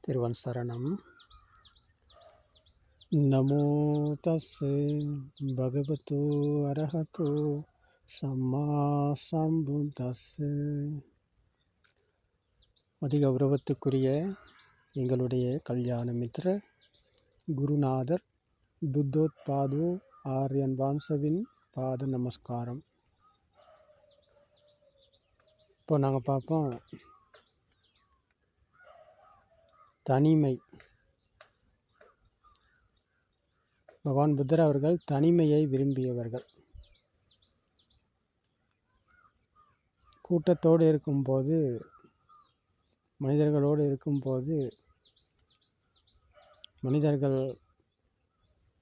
திருவன் சரணம். நமோ தஸ்ஸு பகவதோ அரஹதோ சம்மா சம்புத்தஸ்ஸு. அதிகௌரவத்துக்குரிய எங்களுடைய கல்யாண மித்ர குருநாதர் புத்தோத்பாதோ ஆர்யன் வாம்சவின் பாத நமஸ்காரம். இப்போ நாங்கள் பார்ப்போம் தனிமை. பகவான் புத்தர் அவர்கள் தனிமையை விரும்பியவர்கள். கூட்டத்தோடு இருக்கும்போது, மனிதர்களோடு இருக்கும்போது மனிதர்கள்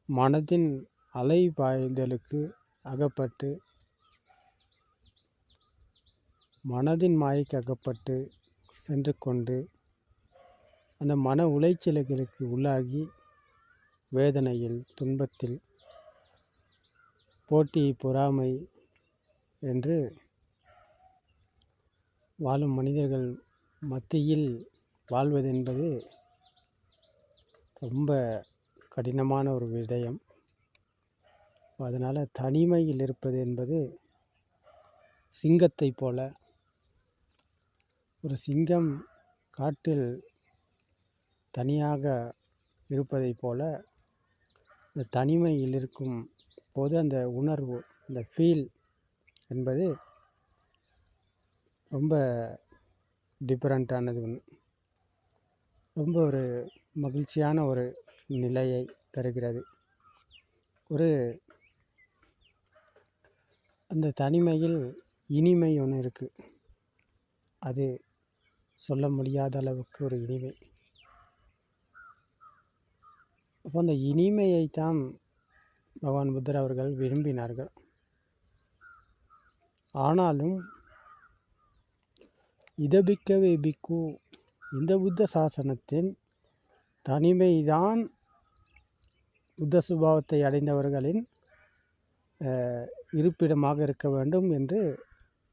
மனதின் அலைபாய்தலுக்கு அகப்பட்டு, மனதின் மாயைக்கு அகப்பட்டு சென்று கொண்டு அந்த மன உளைச்சல்களுக்கு உள்ளாகி வேதனையில், துன்பத்தில், போட்டி, பொறாமை என்று வாழும் மனிதர்கள் மத்தியில் வாழ்வதென்பது ரொம்ப கடினமான ஒரு விடயம். அதனால் தனிமையில் இருப்பது என்பது சிங்கத்தை போல. ஒரு சிங்கம் காட்டில் தனியாக இருப்பதை போல இந்த தனிமையில் இருக்கும் போது அந்த உணர்வு, அந்த ஃபீல் என்பது ரொம்ப டிஃப்ரெண்ட்டானது ஒன்று. ரொம்ப ஒரு மகிழ்ச்சியான ஒரு நிலையை தருகிறது. அந்த தனிமையில் இனிமை ஒன்று இருக்குது. அது சொல்ல முடியாத அளவுக்கு ஒரு இனிமை. அப்போ அந்த இனிமையைத்தான் பகவான் புத்தர் அவர்கள் விரும்பினார்கள். ஆனாலும் இதபிக்கவே பிக்கு, இந்த புத்த சாசனத்தின் தனிமைதான் புத்த சுபாவத்தை அடைந்தவர்களின் இருப்பிடமாக இருக்க வேண்டும் என்று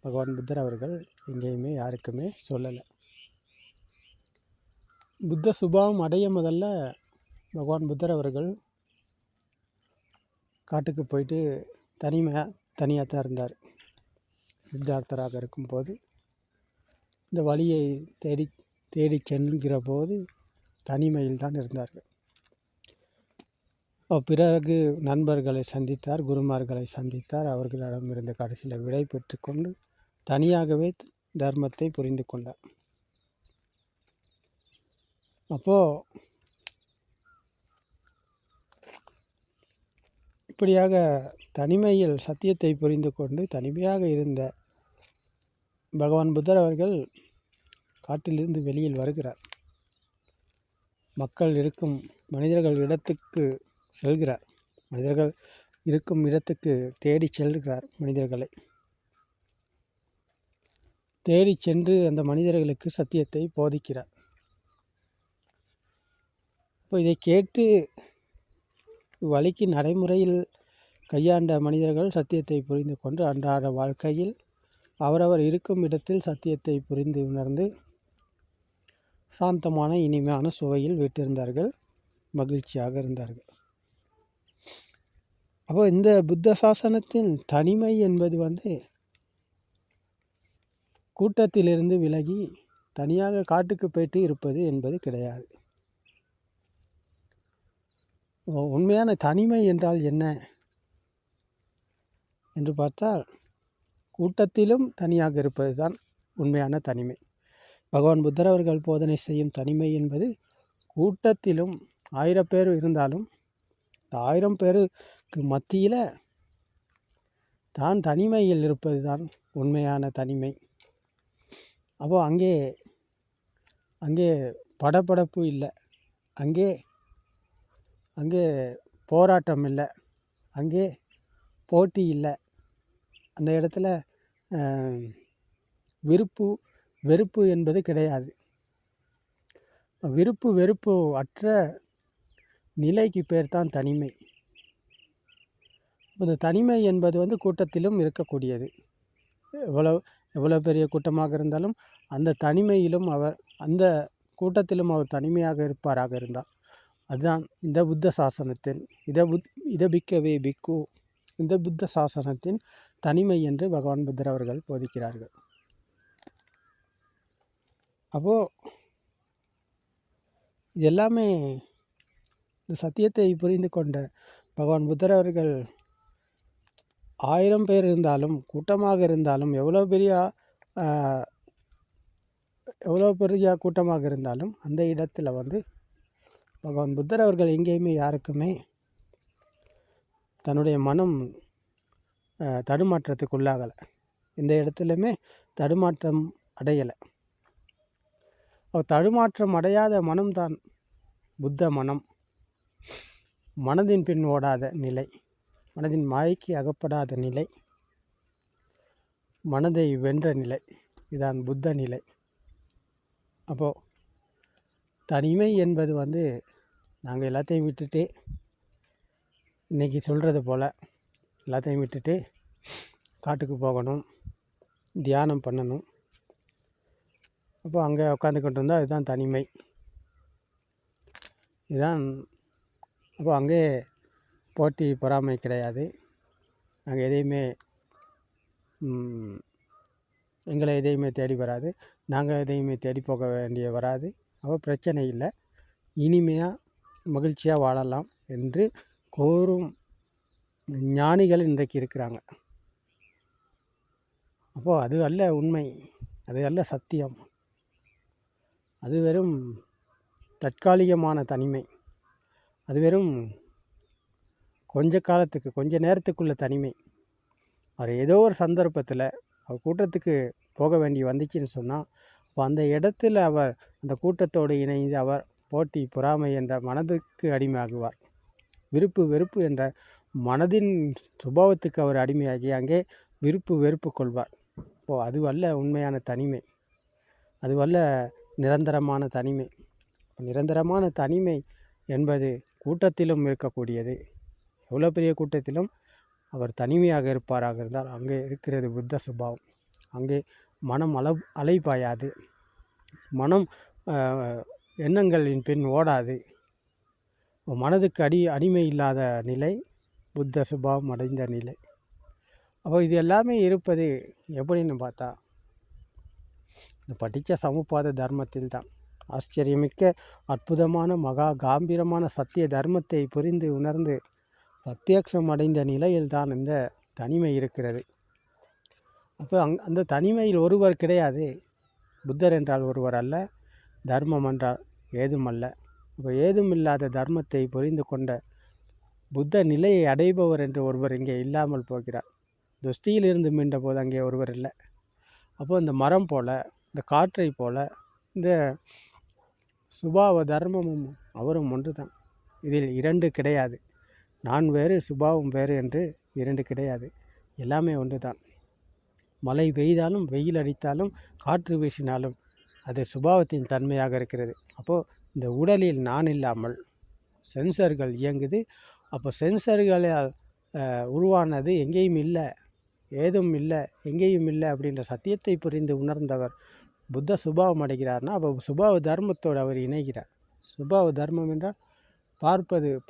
பகவான் புத்தர் அவர்கள் எங்கேயுமே யாருக்குமே சொல்லலை. புத்த சுபாவம் அடைய முதல்ல பகவான் புத்தர் அவர்கள் காட்டுக்கு போயிட்டு தனியாக தான் இருந்தார். சித்தார்த்தராக இருக்கும்போது இந்த வழியை தேடி செல்கிற போது தனிமையில் தான் இருந்தார்கள். பிறகு நண்பர்களை சந்தித்தார், குருமார்களை சந்தித்தார். அவர்களிடமிருந்து கடைசியில் விடை பெற்று கொண்டு தனியாகவே தர்மத்தை புரிந்து கொண்டார். அப்போது இப்படியாக தனிமையில் சத்தியத்தை புரிந்து கொண்டு தனிமையாக இருந்த பகவான் புத்தர் அவர்கள் காட்டிலிருந்து வெளியில் வருகிறார். மனிதர்கள் இடத்துக்கு செல்கிறார். மனிதர்கள் இருக்கும் இடத்துக்கு தேடி செல்கிறார். மனிதர்களை தேடி சென்று அந்த மனிதர்களுக்கு சத்தியத்தை போதிக்கிறார். அப்போ இதை கேட்டு வழிக்கு நடைமுறையில் கையாண்ட மனிதர்கள் சத்தியத்தை புரிந்து கொண்டு அன்றாட வாழ்க்கையில் அவரவர் இருக்கும் இடத்தில் சத்தியத்தை புரிந்து உணர்ந்து சாந்தமான இனிமையான சுவையில் வீட்டிருந்தார்கள், மகிழ்ச்சியாக இருந்தார்கள். அப்போ இந்த புத்த சாசனத்தின் தனிமை என்பது கூட்டத்திலிருந்து விலகி தனியாக காட்டுக்கு போயிட்டு இருப்பது என்பது கிடையாது. உண்மையான தனிமை என்றால் என்ன என்று பார்த்தால், கூட்டத்திலும் தனியாக இருப்பது தான் உண்மையான தனிமை. பகவான் புத்தர் அவர்கள் போதனை செய்யும் தனிமை என்பது கூட்டத்திலும் 1000 பேர் இருந்தாலும் 1000 பேருக்கு மத்தியில் தான் தனிமையில் இருப்பது தான் உண்மையான தனிமை. அப்போது அங்கே படபடப்பு இல்லை, அங்கே போராட்டம் இல்லை, அங்கே போட்டி இல்லை. அந்த இடத்துல வெறுப்பு என்பது கிடையாது. வெறுப்பு அற்ற நிலைக்கு பேர் தான் தனிமை. இந்த தனிமை என்பது கூட்டத்திலும் இருக்கக்கூடியது. எவ்வளோ பெரிய கூட்டமாக இருந்தாலும் அந்த தனிமையிலும் அந்த கூட்டத்திலும் அவர் தனிமையாக இருப்பாராக இருந்தால் அதுதான் இந்த புத்த சாசனத்தின் இதபிக்கவே பிக்கு இந்த புத்த சாசனத்தின் தனிமை என்று பகவான் புத்தர் அவர்கள் போதிக்கிறார்கள். அப்போது இது எல்லாமே இந்த சத்தியத்தை புரிந்து கொண்ட பகவான் புத்தர் அவர்கள் 1000 பேர் இருந்தாலும் கூட்டமாக இருந்தாலும் எவ்வளோ பெரிய கூட்டமாக இருந்தாலும் அந்த இடத்துல பகவான் புத்தர் அவர்கள் எங்கேயுமே யாருக்குமே தன்னுடைய மனம் தடுமாற்றத்துக்குள்ளாகலை, எந்த இடத்துலையுமே தடுமாற்றம் அடையலை. தடுமாற்றம் அடையாத மனம்தான் புத்த மனம், மனதின் பின் ஓடாத நிலை, மனதின் மாயைக்கு அகப்படாத நிலை, மனதை வென்ற நிலை, இதுதான் புத்த நிலை. அப்போது தனிமை என்பது நாங்கள் எல்லாத்தையும் விட்டுட்டு இன்றைக்கி சொல்கிறது போல் எல்லாத்தையும் விட்டுட்டு காட்டுக்கு போகணும், தியானம் பண்ணணும், அப்போ அங்கே உட்காந்துக்கிட்டு இருந்தால் இதுதான் தனிமை, இதுதான். அப்போ அங்கே போட்டி பொறாமை கிடையாது, நாங்கள் எதையுமே எங்களை எதையுமே தேடி வராது, நாங்கள் எதையுமே தேடி போக வேண்டிய வராது, அப்போ பிரச்சனை இல்லை, இனிமையாக மகிழ்ச்சியாக வாழலாம் என்று கோரும் ஞானிகள் இன்றைக்கு இருக்கிறாங்க. அப்போது அது அல்ல உண்மை, அது அல்ல சத்தியம், அது வெறும் தற்காலிகமான தனிமை, அது வெறும் கொஞ்ச காலத்துக்கு கொஞ்ச நேரத்துக்குள்ள தனிமை. அவர் ஏதோ ஒரு சந்தர்ப்பத்தில் அவர் கூட்டத்துக்கு போக வேண்டி வந்துச்சுன்னு சொன்னால் அப்போ அந்த இடத்துல அவர் அந்த கூட்டத்தோடு இணைந்து அவர் போட்டி பொறாமை என்ற மனதுக்கு அடிமையாகுவார், விருப்பு வெறுப்பு என்ற மனதின் சுபாவத்துக்கு அவர் அடிமையாகி அங்கே விருப்பு வெறுப்பு கொள்வார். அதுவல்ல உண்மையான தனிமை, அதுவல்ல நிரந்தரமான தனிமை. நிரந்தரமான தனிமை என்பது கூட்டத்திலும் இருக்கக்கூடியது. எவ்வளோ பெரிய கூட்டத்திலும் அவர் தனிமையாக இருப்பாராக இருந்தால் அங்கே இருக்கிறது புத்த சுபாவம். அங்கே மனம் அலைபாயாது, மனம் எண்ணங்களின் பின் ஓடாது, மனதுக்கு அடிமை இல்லாத நிலை புத்த சுபாவம் அடைந்த நிலை. அப்போ இது எல்லாமே இருப்பது எப்படின்னு பார்த்தா இந்த படித்த சமுப்பாத தர்மத்தில் தான். ஆச்சரியமிக்க அற்புதமான மகா காம்பீரமான சத்திய தர்மத்தை புரிந்து உணர்ந்து பிரத்யக்ஷம் அடைந்த நிலையில்தான் இந்த தனிமை இருக்கிறது. அப்போ அந்த தனிமையில் ஒருவர் கிடையாது. புத்தர் என்றால் ஒருவர் அல்ல, தர்மம் என்றால் ஏதுமல்ல. இப்போ ஏதுமில்லாத தர்மத்தை புரிந்து கொண்ட புத்த நிலையை அடைபவர் என்று ஒருவர் இங்கே இல்லாமல் போகிறார். துஷ்டியிலிருந்து மீண்ட போது அங்கே ஒருவர் இல்லை. அப்போது இந்த மரம் போல், இந்த காற்றை போல், இந்த சுபாவ தர்மமும் அவரும் ஒன்று தான். இதில் இரண்டு கிடையாது. நான் வேறு சுபாவம் வேறு என்று இரண்டு கிடையாது, எல்லாமே ஒன்று தான். மழை பெய்தாலும் வெயில் அடித்தாலும் காற்று வீசினாலும் அது சுபாவத்தின் தன்மையாக இருக்கிறது. அப்போது இந்த உடலில் நான் இல்லாமல் சென்சர்கள் இயங்குது. அப்போ சென்சர்களால் உருவானது எங்கேயும் இல்லை, ஏதும் இல்லை, எங்கேயும் இல்லை அப்படின்ற சத்தியத்தை புரிந்து உணர்ந்தவர் புத்த சுபாவம் அடைகிறார்னா அப்போ சுபாவ தர்மத்தோடு அவர் இணைகிறார். சுபாவ தர்மம் என்றால்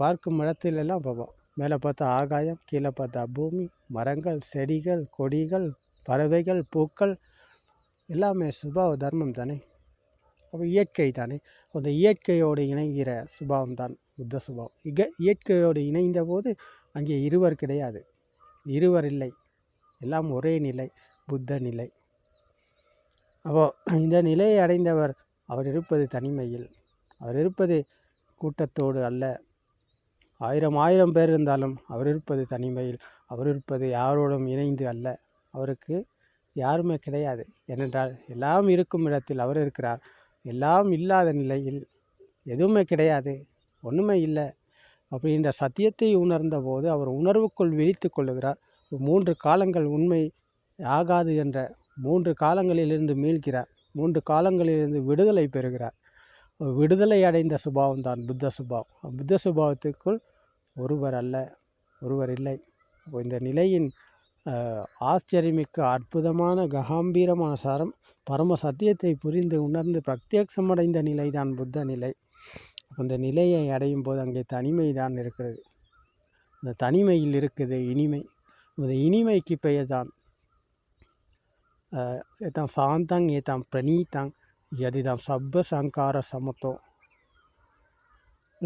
பார்க்கும் இடத்திலெல்லாம் பார்ப்போம். மேலே பார்த்தா ஆகாயம், கீழே பார்த்தா பூமி, மரங்கள், செடிகள், கொடிகள், பறவைகள், பூக்கள் எல்லாமே சுபாவ தர்மம் தானே. அப்போ இயற்கை தானே. அந்த இயற்கையோடு இணைகிற சுபாவம் தான் புத்த சுபாவம். இயற்கையோடு இணைந்த போது அங்கே இருவர் கிடையாது, இருவர் இல்லை, எல்லாம் ஒரே நிலை, புத்த நிலை. அப்போது இந்த நிலையை அடைந்தவர் அவர் இருப்பது தனிமையில், அவர் இருப்பது கூட்டத்தோடு அல்ல. 1000 பேர் இருந்தாலும் அவர் இருப்பது தனிமையில், அவர் இருப்பது யாரோடும் இணைந்து அல்ல. அவருக்கு யாருமே கிடையாது. ஏனென்றால் எல்லாம் இருக்கும் இடத்தில் அவர் இருக்கிறார். எல்லாம் இல்லாத நிலையில் எதுவுமே கிடையாது, ஒன்றுமே இல்லை அப்படின்ற சத்தியத்தை உணர்ந்த போது அவர் உணர்வுக்குள் விழித்து கொள்ளுகிறார். 3 காலங்கள் உண்மை ஆகாது என்ற 3 காலங்களிலிருந்து மீள்கிறார். 3 காலங்களிலிருந்து விடுதலை பெறுகிறார். விடுதலை அடைந்த சுபாவம் தான் புத்த சுபாவம். புத்த சுபாவத்துக்குள் ஒருவர் அல்ல, ஒருவர் இல்லை. இந்த நிலையின் ஆச்சரியமிக்க அற்புதமான கம்பீரமான சாரம் பரம சத்தியத்தை புரிந்து உணர்ந்து பிரத்யட்சமடைந்த நிலை தான் புத்த நிலை. அந்த நிலையை அடையும் போது அங்கே தனிமை தான் இருக்கிறது. அந்த தனிமையில் இருக்குது இனிமை. அந்த இனிமைக்கு பெயர் தான் ஏதாம் சாந்தங் ஏதாம் பிரணீதங் எதிதாம் சப்ப சங்கார சமத்தோ.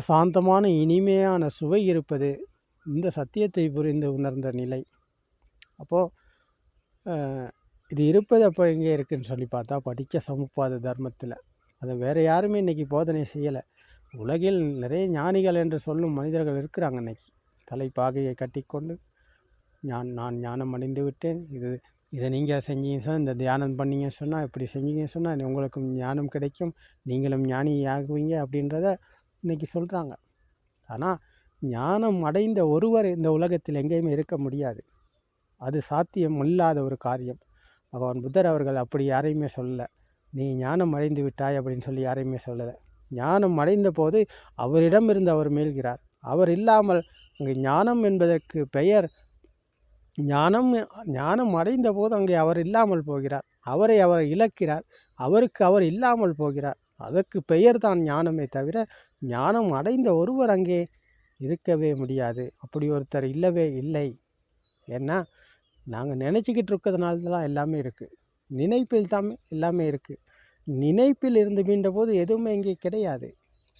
சாந்தமான இனிமையான சுவை இருப்பது இந்த சத்தியத்தை புரிந்து உணர்ந்த நிலை. அப்போது இது இருப்பது அப்போ எங்கே இருக்குதுன்னு சொல்லி பார்த்தா படிக்க சமுப்பாத தர்மத்தில். அதை வேறு யாருமே இன்றைக்கி போதனை செய்யலை. உலகில் நிறைய ஞானிகள் என்று சொல்லும் மனிதர்கள் இருக்கிறாங்க. இன்றைக்கி தலைப்பாகையை கட்டிக்கொண்டு நான் ஞானம் அடைந்து விட்டேன், இதை நீங்கள் செஞ்சீங்க சொன்னால், இந்த தியானம் பண்ணீங்க சொன்னால், இப்படி செஞ்சீங்க சொன்னால் உங்களுக்கும் ஞானம் கிடைக்கும், நீங்களும் ஞானி ஆகுவீங்க அப்படின்றத இன்றைக்கி சொல்கிறாங்க. ஆனால் ஞானம் அடைந்த ஒருவர் இந்த உலகத்தில் எங்கேயுமே இருக்க முடியாது. அது சாத்தியம் இல்லாத ஒரு காரியம். பகவான் புத்தர் அவர்கள் அப்படி யாரையுமே சொல்லலை. நீ ஞானம் அடைந்து விட்டாய் அப்படின்னு சொல்லி யாரையுமே சொல்லலை. ஞானம் அடைந்த போது அவரிடமிருந்து அவர் மீள்கிறார். அவர் இல்லாமல் அங்கே ஞானம் என்பதற்கு பெயர் ஞானம் அடைந்த போது அங்கே அவர் இல்லாமல் போகிறார். அவரை அவர் இழக்கிறார். அவருக்கு அவர் இல்லாமல் போகிறார். அதற்கு பெயர் தான் ஞானமே தவிர ஞானம் அடைந்த ஒருவர் அங்கே இருக்கவே முடியாது. அப்படி ஒருத்தர் இல்லவே இல்லை. ஏன்னா நாங்கள் நினச்சிக்கிட்டு இருக்கிறதுனால தான் எல்லாமே இருக்குது. நினைப்பில் தான் எல்லாமே இருக்குது. நினைப்பில் இருந்து மீண்ட போது எதுவுமே இங்கே கிடையாது.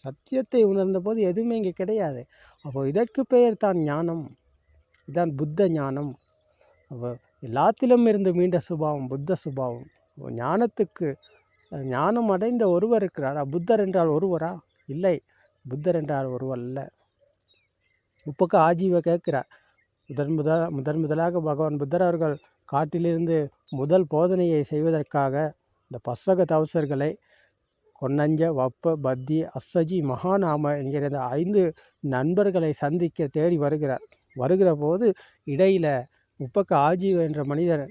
சத்தியத்தை உணர்ந்த போது எதுவுமே இங்கே கிடையாது. அப்போ இதற்கு பெயர் தான் ஞானம். இதுதான் புத்த ஞானம். அப்போ எல்லாத்திலும் இருந்து மீண்ட சுபாவம் புத்த சுபாவம். ஞானம் அடைந்த ஒருவர் இருக்கிறாரா? புத்தர் என்றால் ஒருவரா? இல்லை, புத்தர் என்றால் ஒருவர் அல்ல. உப்புக்கு ஆஜீவ கேட்கிறார். முதலாக பகவான் புத்தர் அவர்கள் காட்டிலிருந்து முதல் போதனையை செய்வதற்காக இந்த பசக தவசர்களை கொன்னஞ்ச வப்ப பத்தி அஸ்ஸஜி மகாநாம என்கிற 5 நண்பர்களை சந்திக்க தேடி வருகிற போது இடையில் உப்பக்க ஆஜீவ என்ற மனிதர்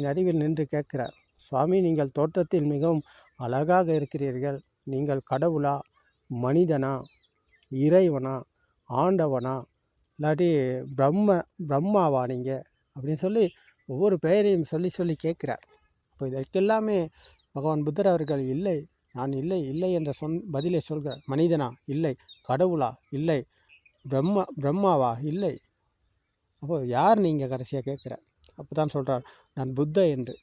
நடுவில் நின்று கேட்கிறார், சுவாமி, நீங்கள் தோற்றத்தில் மிகவும் அழகாக இருக்கிறீர்கள். நீங்கள் கடவுளா, மனிதனா, இறைவனா, ஆண்டவனா, இல்லாட்டி பிரம்மாவா நீங்கள் அப்படின்னு சொல்லி ஒவ்வொரு பெயரையும் சொல்லி கேட்குறார். இப்போ இதற்கெல்லாமே பகவான் புத்தர் அவர்கள் இல்லை, நான் இல்லை என்ற பதிலை சொல்கிறார். மனிதனா? இல்லை. கடவுளா? இல்லை. பிரம்மாவா? இல்லை. அப்போது யார் நீங்கள் கடைசியாக கேட்குறார். அப்போ தான் சொல்கிறார், நான் புத்த என்று.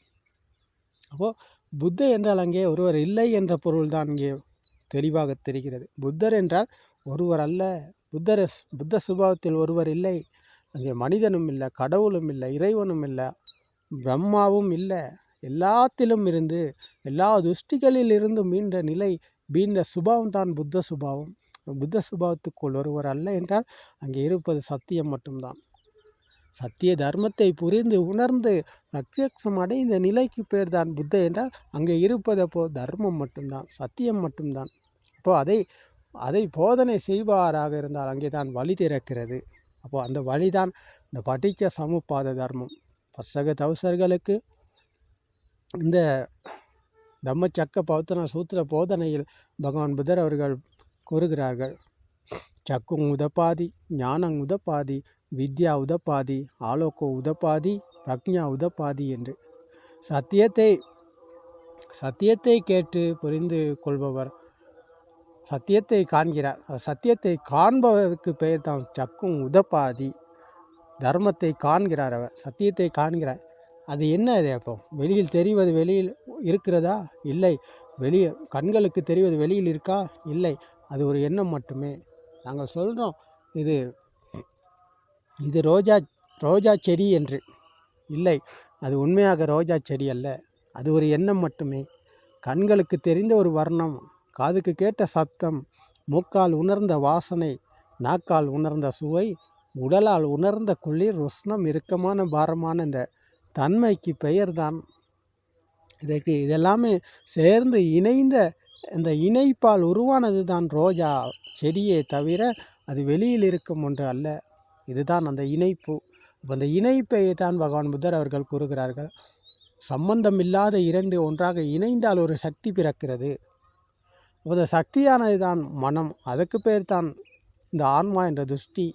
அப்போது புத்த என்றால் அங்கே ஒருவர் இல்லை என்ற பொருள் தான் இங்கே தெளிவாக தெரிகிறது. புத்தர் என்றால் ஒருவர் அல்ல. புத்த சுபாவத்தில் ஒருவர் இல்லை. அங்கே மனிதனும் இல்லை, கடவுளும் இல்லை, இறைவனும் இல்லை, பிரம்மாவும் இல்லை. எல்லாத்திலும் இருந்து எல்லா துஷ்டிகளில் இருந்து மீண்ட சுபாவம் தான் புத்த சுபாவம். புத்த சுபாவத்துக்குள் ஒருவர் அல்ல என்றால் அங்கே இருப்பது சத்தியம் மட்டும்தான். சத்திய தர்மத்தை புரிந்து உணர்ந்து பிரத்யக்ஷம் அடைந்த நிலைக்கு பேர் தான் புத்த என்றால் அங்கே இருப்பது அப்போ தர்மம் மட்டும்தான், சத்தியம் மட்டும்தான். அப்போது அதை போதனை செய்வாராக இருந்தால் அங்கே தான் வழி திறக்கிறது. அப்போது அந்த வழிதான் இந்த படிக்க சமுப்பாத தர்மம். பசக தவசர்களுக்கு இந்த தம்மச்சக்க பௌத்தன சூத்திர போதனையில் பகவான் புத்தர் அவர்கள் கூறுகிறார்கள், சக்குங் உதப்பாதி, ஞானங் உதப்பாதி, வித்யா உதப்பாதி, ஆலோகோ உதப்பாதி, பிரக்ஞா உதப்பாதி என்று. சத்தியத்தை கேட்டு புரிந்து கொள்பவர் சத்தியத்தை காண்கிறார். சத்தியத்தை காண்பவருக்கு பெயர் தான் சக்குங் உதப்பாதி. தர்மத்தை காண்கிறார், அவர் சத்தியத்தை காண்கிறார். அது என்ன? அது அப்போ வெளியில் தெரிவது வெளியில் இருக்கிறதா? இல்லை. கண்களுக்கு தெரிவது வெளியில் இருக்கா? இல்லை. அது ஒரு எண்ணம் மட்டுமே. நாங்கள் சொல்கிறோம் இது ரோஜா செடி என்று. இல்லை, அது உண்மையாக ரோஜா செடி அல்ல. அது ஒரு எண்ணம் மட்டுமே. கண்களுக்கு தெரிந்த ஒரு வர்ணம், காதுக்கு கேட்ட சத்தம், மூக்கால் உணர்ந்த வாசனை, நாக்கால் உணர்ந்த சுவை, உடலால் உணர்ந்த குளிர், உஷ்ணம், இறுக்கமான பாரமான இந்த தன்மைக்கு பெயர் தான். இதெல்லாமே சேர்ந்து இணைந்த இந்த இணைப்பால் உருவானது தான் ரோஜா செடியே தவிர அது வெளியில் இருக்கும் ஒன்று அல்ல. இதுதான் அந்த இணைப்பு. அந்த இணைப்பை தான் பகவான் புத்தர் அவர்கள் கூறுகிறார்கள். சம்பந்தம் இல்லாத 2 ஒன்றாக இணைந்தால் ஒரு சக்தி பிறக்கிறது. அந்த சக்தியானது தான் மனம். அதுக்கு பெயர் தான் இந்த ஆன்மா என்ற துஷ்டி.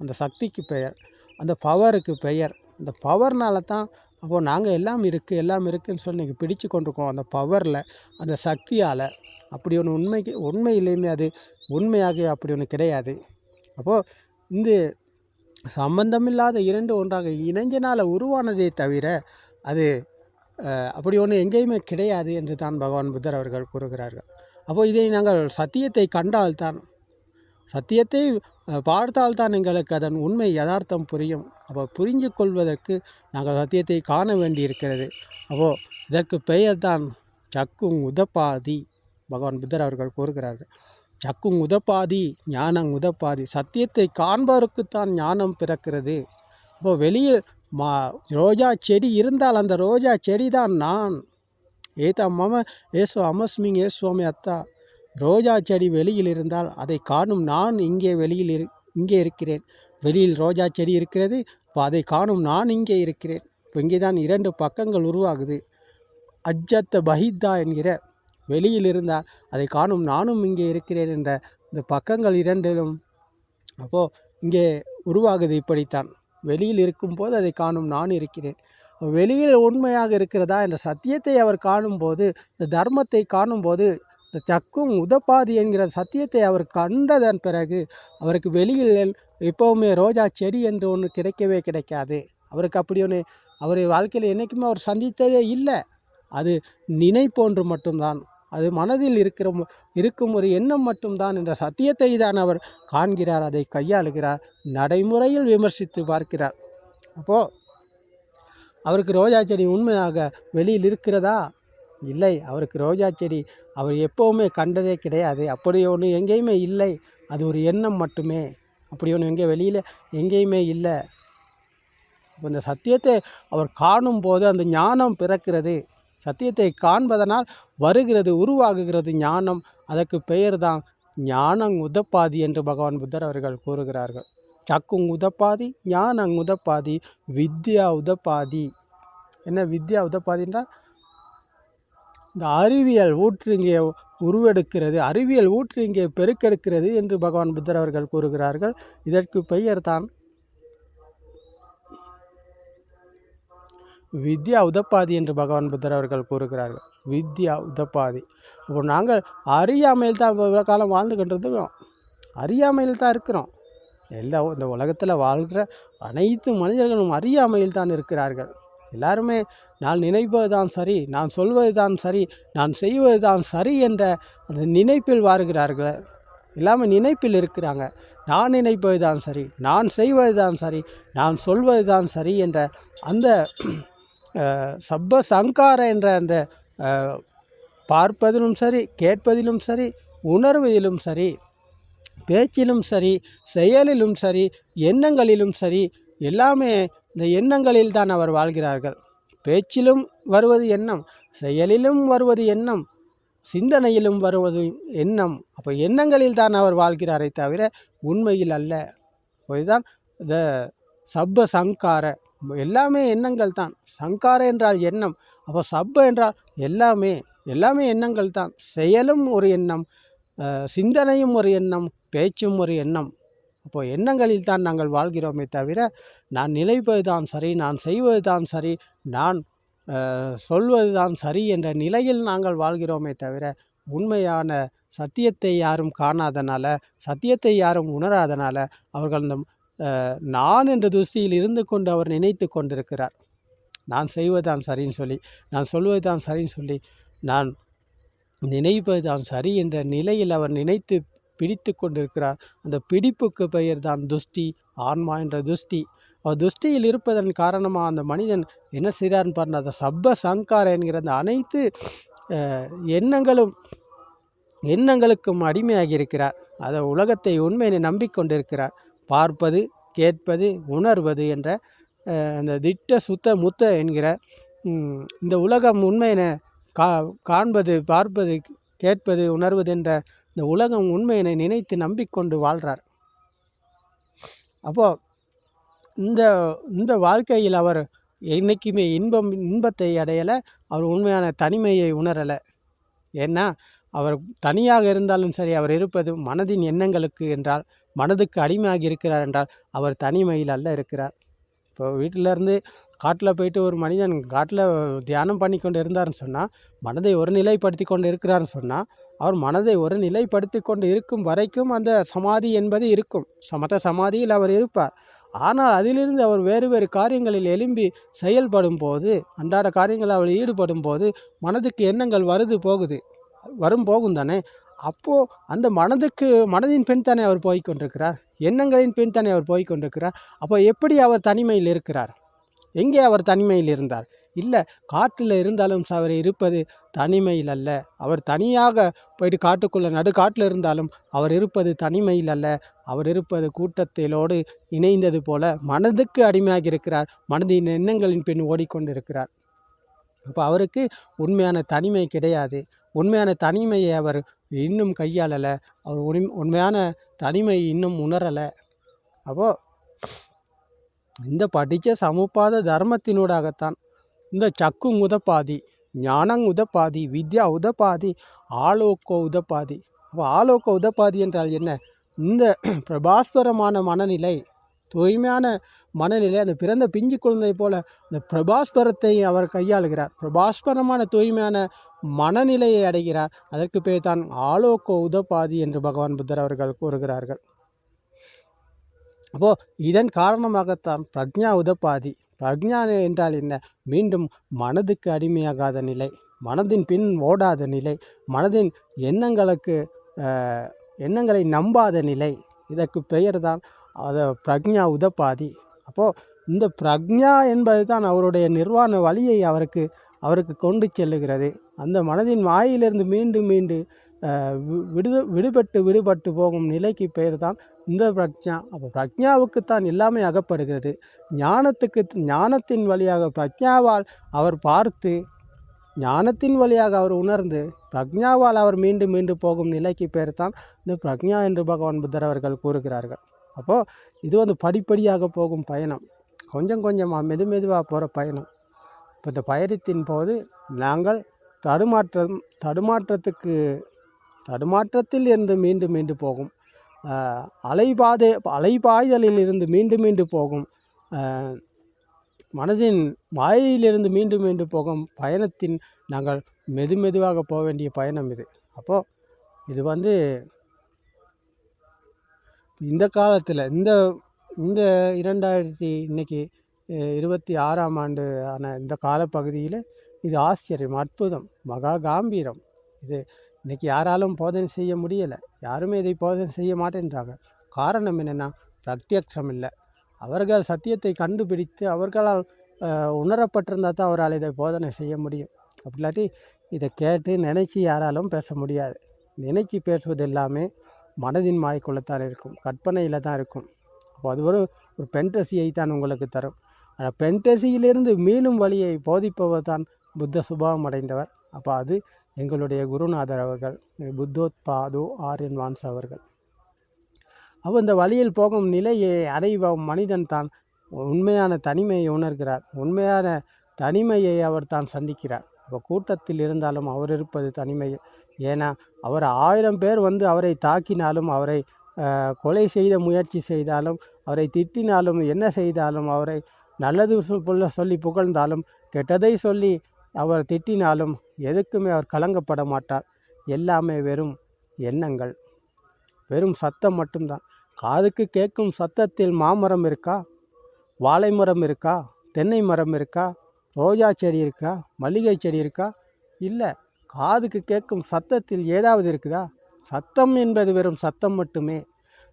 அந்த சக்திக்கு பெயர், அந்த பவருக்கு பெயர். அந்த பவர்னால தான் அப்போது நாங்கள் எல்லாம் இருக்குதுன்னு சொல்லி நீங்கள் பிடிச்சு கொண்டிருக்கோம் அந்த பவரில், அந்த சக்தியால். அப்படி ஒன்று உண்மையிலேயுமே அது உண்மையாகவே அப்படி ஒன்று கிடையாது. அப்போது இந்த சம்பந்தமில்லாத இரண்டு ஒன்றாக இணைஞ்சனால் உருவானதே தவிர அது அப்படி ஒன்று எங்கேயுமே கிடையாது என்று தான் பகவான் புத்தர் அவர்கள் கூறுகிறார்கள். அப்போது இதை நாங்கள் சத்தியத்தை கண்டால்தான், சத்தியத்தை பார்த்தால்தான் எங்களுக்கு அதன் உண்மை யதார்த்தம் புரியும். அப்போ புரிஞ்சு கொள்வதற்கு நாங்கள் சத்தியத்தை காண வேண்டியிருக்கிறது. அப்போது இதற்கு பெயர் தான் சக்குங் உதப்பாதி. பகவான் புத்தர் அவர்கள் கூறுகிறார்கள், சக்குங் உதப்பாதி ஞானங் உதப்பாதி. சத்தியத்தை காண்பவருக்குத்தான் ஞானம் பிறக்கிறது. இப்போது வெளியில் ரோஜா செடி இருந்தால் அந்த ரோஜா செடி தான் நான். ஏதா மம ஏசோ அமஸ்மிங் ஏசுவாமி அத்தா. ரோஜா செடி வெளியில் இருந்தால் அதை காணும் நான் இங்கே இங்கே இருக்கிறேன். வெளியில் ரோஜா செடி இருக்கிறது, இப்போ அதை காணும் நான் இங்கே இருக்கிறேன். இப்போ இங்கே தான் இரண்டு பக்கங்கள் உருவாகுது. அஜ்ஜத்த பஹித்தா என்கிற வெளியில் இருந்தால் அதை காணும் நானும் இங்கே இருக்கிறேன் என்ற இந்த பக்கங்கள் இரண்டிலும் அப்போது இங்கே உருவாகுது. இப்படித்தான் வெளியில் இருக்கும்போது அதை காணும் நான் இருக்கிறேன். வெளியில் உண்மையாக இருக்கிறதா என்ற சத்தியத்தை அவர் காணும்போது, இந்த தர்மத்தை காணும்போது, இந்த சக்கும் உதப்பாதி என்கிற சத்தியத்தை அவர் கண்டதன் பிறகு அவருக்கு வெளியில் எப்போவுமே ரோஜா செடி என்று ஒன்று கிடைக்கவே கிடைக்காது. அவருக்கு அப்படி ஒன்று அவர் வாழ்க்கையில் என்றைக்குமே அவர் சந்தித்ததே இல்லை. அது நினைப்போன்று மட்டும்தான், அது மனதில் இருக்கும் ஒரு எண்ணம் மட்டும்தான் என்ற சத்தியத்தை தான் அவர் காண்கிறார், அதை கையாளுகிறார், நடைமுறையில் விமர்சித்து பார்க்கிறார். அப்போது அவருக்கு ரோஜா செடி உண்மையாக வெளியில் இருக்கிறதா? இல்லை. அவருக்கு ரோஜா செடி அவர் எப்போவுமே கண்டதே கிடையாது. அப்படி ஒன்று எங்கேயுமே இல்லை. அது ஒரு எண்ணம் மட்டுமே. அப்படி ஒன்று வெளியில் எங்கேயுமே இல்லை. இந்த சத்தியத்தை அவர் காணும்போது அந்த ஞானம் பிறக்கிறது. சத்தியத்தை காண்பதனால் வருகிறது, உருவாகுகிறது ஞானம். அதற்கு பெயர் தான் ஞானங் உதப்பாதி என்று பகவான் புத்தர் அவர்கள் கூறுகிறார்கள். சக்குங் உதப்பாதி ஞானங் உதப்பாதி வித்யா உதப்பாதி. என்ன வித்யா உதப்பாதி என்றால் இந்த அறிவியல் ஊற்று இங்கே உருவெடுக்கிறது, அறிவியல் ஊற்று இங்கே பெருக்கெடுக்கிறது என்று பகவான் புத்தர் அவர்கள் கூறுகிறார்கள். இதற்கு பெயர் தான் வித்யா உதப்பாதி என்று பகவான் புத்தர் அவர்கள் கூறுகிறார்கள். வித்யா உதப்பாதி. இப்போ நாங்கள் அறியாமையில் தான் இவ்வளோ காலம் வாழ்ந்து கொண்டிருக்கிறோம். அறியாமையில் தான் இருக்கிறோம். இந்த உலகத்தில் வாழ்கிற அனைத்து மனிதர்களும் அறியாமையில் தான் இருக்கிறார்கள். எல்லாருமே நான் நினைப்பது தான் சரி, நான் சொல்வது தான் சரி, நான் செய்வது தான் சரி என்ற அந்த நினைப்பில் வாழ்கிறார்கள். எல்லாமே நினைப்பில் இருக்கிறாங்க. நான் நினைப்பது தான் சரி, நான் செய்வது தான் சரி, நான் சொல்வது தான் சரி என்ற அந்த சப்ப சங்கார என்ற அந்த பார்ப்பதிலும் சரி, கேட்பதிலும் சரி, உணர்வதிலும் சரி, பேச்சிலும் சரி, செயலிலும் சரி, எண்ணங்களிலும் சரி, எல்லாமே இந்த எண்ணங்களில் தான் அவர் வாழ்கிறார்கள். பேச்சிலும் வருவது எண்ணம், செயலிலும் வருவது எண்ணம், சிந்தனையிலும் வருவது எண்ணம். அப்போ எண்ணங்களில் தான் அவர் வாழ்கிறாரே தவிர உண்மையில் அல்ல. இதுதான் இந்த சப்ப சங்கார. எல்லாமே எண்ணங்கள் தான். சங்கார என்றால் எண்ணம். அப்போ சப்ப என்றால் எல்லாமே எண்ணங்கள் தான். செயலும் ஒரு எண்ணம், சிந்தனையும் ஒரு எண்ணம், பேச்சும் ஒரு எண்ணம். அப்போது எண்ணங்களில் தான் நாங்கள் வாழ்கிறோமே தவிர நான் நினைப்பது தான் சரி, நான் செய்வது தான் சரி, நான் சொல்வது தான் சரி என்ற நிலையில் நாங்கள் வாழ்கிறோமே தவிர உண்மையான சத்தியத்தை யாரும் காணாதனால, சத்தியத்தை யாரும் உணராதனால அவர்கள் இந்த நான் என்ற துஷ்டியில் இருந்து கொண்டு அவர் நினைத்து கொண்டிருக்கிறார். நான் செய்வது தான் சரின்னு சொல்லி, நான் சொல்வது தான் சரின்னு சொல்லி, நான் நினைப்பது தான் சரி என்ற நிலையில் அவர் நினைத்து பிடித்து கொண்டிருக்கிறார். அந்த பிடிப்புக்கு பெயர் தான் துஷ்டி, ஆன்மா என்ற துஷ்டி. அவர் துஷ்டியில் இருப்பதன் காரணமாக அந்த மனிதன் என்ன செய்கிறான்னு பாருங்கள், அந்த சப்ப சங்கார என்கிற அந்த அனைத்து எண்ணங்களுக்கும் அடிமையாகி இருக்கிறார். அதை உலகத்தை உண்மையை நம்பிக்கொண்டிருக்கிறார். பார்ப்பது, கேட்பது, உணர்வது என்ற அந்த திட்ட சுத்த முத்த என்கிற இந்த உலகம் உண்மையினை காண்பது, பார்ப்பது, கேட்பது, உணர்வது என்ற இந்த உலகம் உண்மையினை நினைத்து நம்பிக்கொண்டு வாழ்கிறார். அப்போது இந்த வாழ்க்கையில் அவர் என்றைக்குமே இன்பத்தை அடையலை. அவர் உண்மையான தனிமையை உணரலை. ஏன்னா அவர் தனியாக இருந்தாலும் சரி, அவர் இருப்பது மனதின் எண்ணங்களுக்கு என்றால், மனதுக்கு அடிமையாகி இருக்கிறார் என்றால் அவர் தனிமையில் அல்ல இருக்கிறார். இப்போ வீட்டிலேருந்து காட்டில் போயிட்டு ஒரு மனிதன் காட்டில் தியானம் பண்ணி கொண்டு இருந்தாருன்னு சொன்னால், மனதை ஒரு நிலைப்படுத்தி கொண்டு இருக்கிறாருன்னு சொன்னால், அவர் மனதை ஒரு நிலைப்படுத்தி கொண்டு இருக்கும் வரைக்கும் அந்த சமாதி என்பது இருக்கும். சமத சமாதியில் அவர் இருப்பார். ஆனால் அதிலிருந்து அவர் வேறு வேறு காரியங்களில் எழும்பி செயல்படும் போது, அன்றாட காரியங்களில் அவர் ஈடுபடும் போது மனதுக்கு எண்ணங்கள் போகும் தானே. அப்போது அந்த மனதின் பின் தானே அவர் போய்கொண்டிருக்கிறார், எண்ணங்களின் பின் தானே அவர் போய்கொண்டிருக்கிறார். அப்போ எப்படி அவர் தனிமையில் இருக்கிறார்? எங்கே அவர் தனிமையில் இருந்தார்? இல்லை, காட்டில் இருந்தாலும் அவர் இருப்பது தனிமையில் அல்ல. அவர் தனியாக போயிட்டு காட்டுக்குள்ளே காட்டில் இருந்தாலும் அவர் இருப்பது தனிமையில் அல்ல. அவர் இருப்பது கூட்டத்திலோடு இணைந்தது போல மனதுக்கு அடிமையாகி இருக்கிறார். மனதின் எண்ணங்களின் பின் ஓடிக்கொண்டிருக்கிறார். அப்போ அவருக்கு உண்மையான தனிமை கிடையாது. உண்மையான தனிமையை அவர் இன்னும் கையாளலை. அவர் உண்மையான தனிமை இன்னும் உணரலை. அப்போது இந்த படித்த சமுப்பாத தர்மத்தினூடாகத்தான் இந்த சக்கு உதப்பாதி, ஞானங் உதப்பாதி, வித்யா உதப்பாதி, ஆலோக உதப்பாதி. அப்போ ஆலோக உதப்பாதி என்றால் என்ன? இந்த பிரபாஸ்வரமான மனநிலை, தூய்மையான மனநிலை, அந்த பிறந்த பிஞ்சு குழந்தை போல இந்த பிரபாஸ்வரத்தை அவர் கையாளுகிறார். பிரபாஸ்வரமான தூய்மையான மனநிலையை அடைகிறார். அதற்கு பேர் தான் ஆலோக உதப்பாதி என்று பகவான் புத்தர் அவர்கள் கூறுகிறார்கள். அப்போது இதன் காரணமாகத்தான் பிரக்ஞா உதப்பாதி. பிரக்ஞா என்றால் என்ன? மீண்டும் மனதுக்கு அடிமையாகாத நிலை, மனதின் பின் ஓடாத நிலை, மனதின் எண்ணங்களை நம்பாத நிலை. இதற்கு பெயர் தான் பிரக்ஞா உதப்பாதி. அப்போது இந்த பிரக்ஞா என்பது தான் அவருடைய நிர்வாண வழியை அவருக்கு கொண்டு செல்லுகிறது. அந்த மனதின் மாயிலிருந்து மீண்டும் விடுபட்டு போகும் நிலைக்கு பெயர் தான் இந்த பிரக்ஞா. அப்போ பிரக்ஞாவுக்குத்தான் எல்லாமே அகப்படுகிறது. ஞானத்தின் வழியாக பிரக்ஞாவால் அவர் பார்த்து, ஞானத்தின் வழியாக அவர் உணர்ந்து, பிரக்ஞாவால் அவர் மீண்டும் போகும் நிலைக்கு பேர் தான் இந்த பிரக்ஞா என்று பகவான் புத்தர் அவர்கள் கூறுகிறார்கள். அப்போது இது படிப்படியாக போகும் பயணம், கொஞ்சம் கொஞ்சமாக மெதுவாக போகிற பயணம். இப்போ இந்த பயணத்தின் போது நாங்கள் தடுமாற்றத்தில் இருந்து மீண்டும் போகும், அலைபாய்தலில் இருந்து மீண்டும் போகும், மனதின் மாயையிலிருந்து மீண்டும் போகும் பயணத்தின் நாங்கள் மெதுவாக போக வேண்டிய பயணம் இது. அப்போது இது இந்த காலத்தில் இந்த 2026ஆம் ஆண்டு ஆன இந்த காலப்பகுதியில் இது ஆச்சரியம், அற்புதம், மகா காம்பீரம். இது இன்றைக்கி யாராலும் போதனை செய்ய முடியலை. யாருமே இதை போதனை செய்ய மாட்டேன்றாங்க. காரணம் என்னென்னா, பிரத்யக்ஷம் இல்லை. அவர்கள் சத்தியத்தை கண்டுபிடித்து அவர்களால் உணரப்பட்டிருந்தால் தான் அவரால் இதை போதனை செய்ய முடியும். அப்படி இல்லாட்டி இதை கேட்டு நினச்சி யாராலும் பேச முடியாது. நினைச்சி பேசுவது எல்லாமே மனதின் மாய்க்குள்ளத்தான் இருக்கும், கற்பனையில் தான் இருக்கும். அப்போ அது ஒரு பென்டசியை தான் உங்களுக்கு தரும். ஆனால் பென்டசியிலிருந்து மீளும் வழியை போதிப்பவர் தான் புத்த சுபாவம் அடைந்தவர். அப்போ அது எங்களுடைய குருநாதர் அவர்கள், புத்தோத்பாதோ ஆர்யன் வான்ஸ் அவர்கள். அப்போ இந்த வழியில் போகும் நிலையை அடைவம் மனிதன் தான் உண்மையான தனிமையை உணர்கிறார். உண்மையான தனிமையை அவர் தான் சந்திக்கிறார். அப்போ கூட்டத்தில் இருந்தாலும் அவர் இருப்பது தனிமையில். ஏன்னா அவர் 1000 பேர் அவரை தாக்கினாலும், அவரை கொலை செய்த முயற்சி செய்தாலும், அவரை திட்டினாலும், என்ன செய்தாலும், அவரை நல்லது சொல்லி புகழ்ந்தாலும், கெட்டதை சொல்லி அவர் திட்டினாலும் எதுக்குமே அவர் கலங்கப்பட மாட்டார். எல்லாமே வெறும் எண்ணங்கள், வெறும் சத்தம் மட்டும்தான். காதுக்கு கேட்கும் சத்தத்தில் மாமரம் இருக்கா, வாழை மரம் இருக்கா, தென்னை மரம் இருக்கா, ரோஜா செடி இருக்கா, மல்லிகை செடி இருக்கா? இல்லை. காதுக்கு கேட்கும் சத்தத்தில் ஏதாவது இருக்குதா? சத்தம் என்பது வெறும் சத்தம் மட்டுமே.